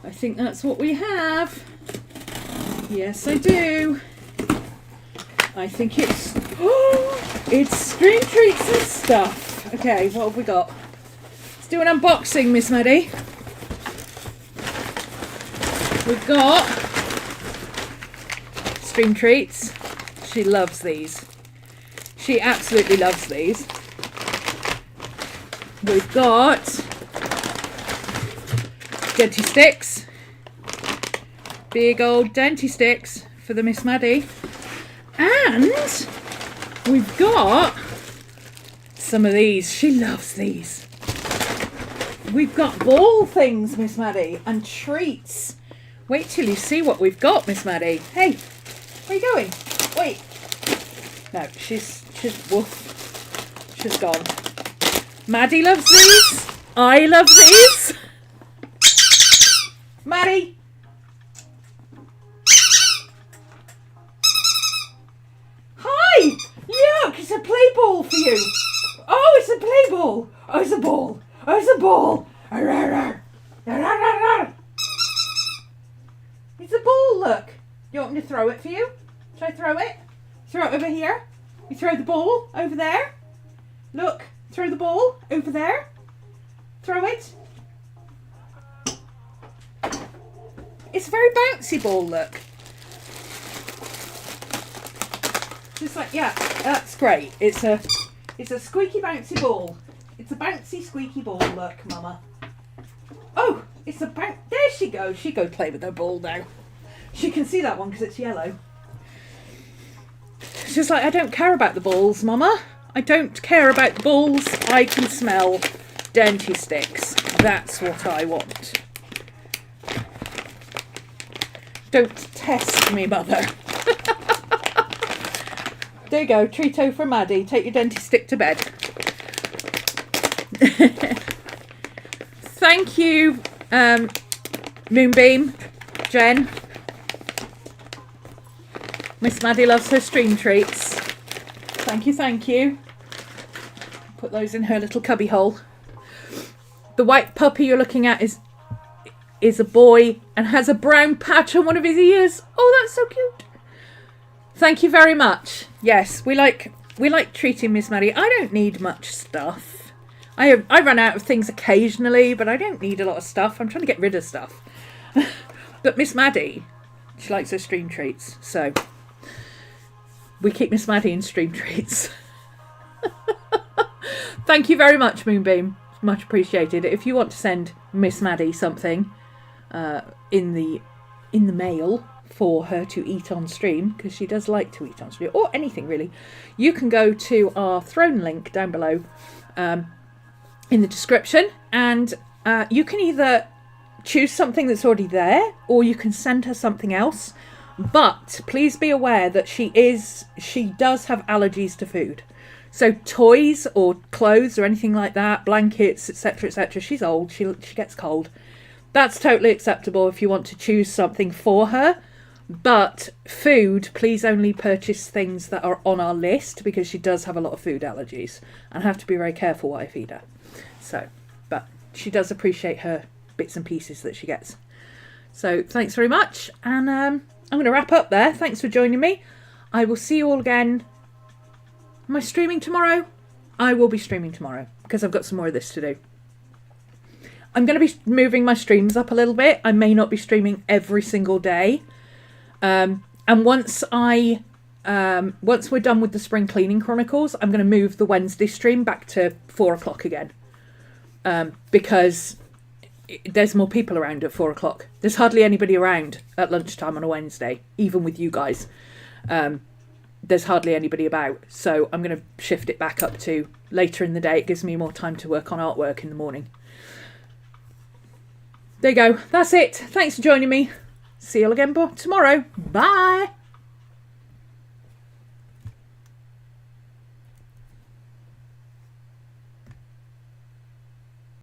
I think that's what we have. Yes, I do. I think it's... Oh, it's stream treats and stuff. Okay, what have we got? Let's do an unboxing, Miss Maddie. We've got stream treats. She loves these. She absolutely loves these. We've got Denty sticks. Big old Denty sticks for the Miss Maddie. And we've got some of these. She loves these. We've got ball things, Miss Maddie, and treats. Wait till you see what we've got, Miss Maddie. Hey, where are you going? Wait. No, she's woof. She's gone. Maddie loves these. I love these. Maddie. Hi. Look, it's a play ball for you. Oh, it's a play ball. Oh, it's a ball. Oh, it's a ball. It's a ball, look. You want me to throw it for you? Shall I throw it? Throw it over here. You throw the ball over there. Look, throw the ball over there. Throw it. It's a very bouncy ball, look. Just like, yeah, that's great. It's a squeaky bouncy ball. It's a bouncy squeaky ball, look, Mama. Oh, it's a bounce. There she goes. She go play with her ball now. She can see that one because it's yellow. She's like, I don't care about the balls, Mama. I don't care about the balls. I can smell Denty sticks. That's what I want. Don't test me, Mother. There you go, treato for Maddie. Take your Denty stick to bed. Thank you, Moonbeam, Jen. Miss Maddie loves her stream treats. Thank you, thank you. Put those in her little cubby hole. The white puppy you're looking at is a boy and has a brown patch on one of his ears. Oh, that's so cute. Thank you very much. Yes, we like treating Miss Maddie. I don't need much stuff. I run out of things occasionally, but I don't need a lot of stuff. I'm trying to get rid of stuff. But Miss Maddie, she likes her stream treats, so we keep Miss Maddie in stream treats. Thank you very much, Moonbeam. Much appreciated. If you want to send Miss Maddie something in the mail for her to eat on stream, because she does like to eat on stream, or anything really, you can go to our throne link down below in the description, and you can either choose something that's already there, or you can send her something else. But please be aware that she does have allergies to food. So toys or clothes or anything like that, blankets, etc., etc. She's old. She gets cold. That's totally acceptable if you want to choose something for her. But food, please only purchase things that are on our list, because she does have a lot of food allergies and I have to be very careful what I feed her. So, but she does appreciate her bits and pieces that she gets. So thanks very much. And I'm going to wrap up there. Thanks for joining me. I will see you all again. Am I streaming tomorrow? I will be streaming tomorrow because I've got some more of this to do. I'm going to be moving my streams up a little bit. I may not be streaming every single day. And once we're done with the Spring Cleaning Chronicles, I'm going to move the Wednesday stream back to 4 o'clock again. Because there's more people around at 4 o'clock. There's hardly anybody around at lunchtime on a Wednesday, even with you guys. There's hardly anybody about, so I'm going to shift it back up to later in the day. It gives me more time to work on artwork in the morning. There you go. That's it. Thanks for joining me. See you all again tomorrow. Bye.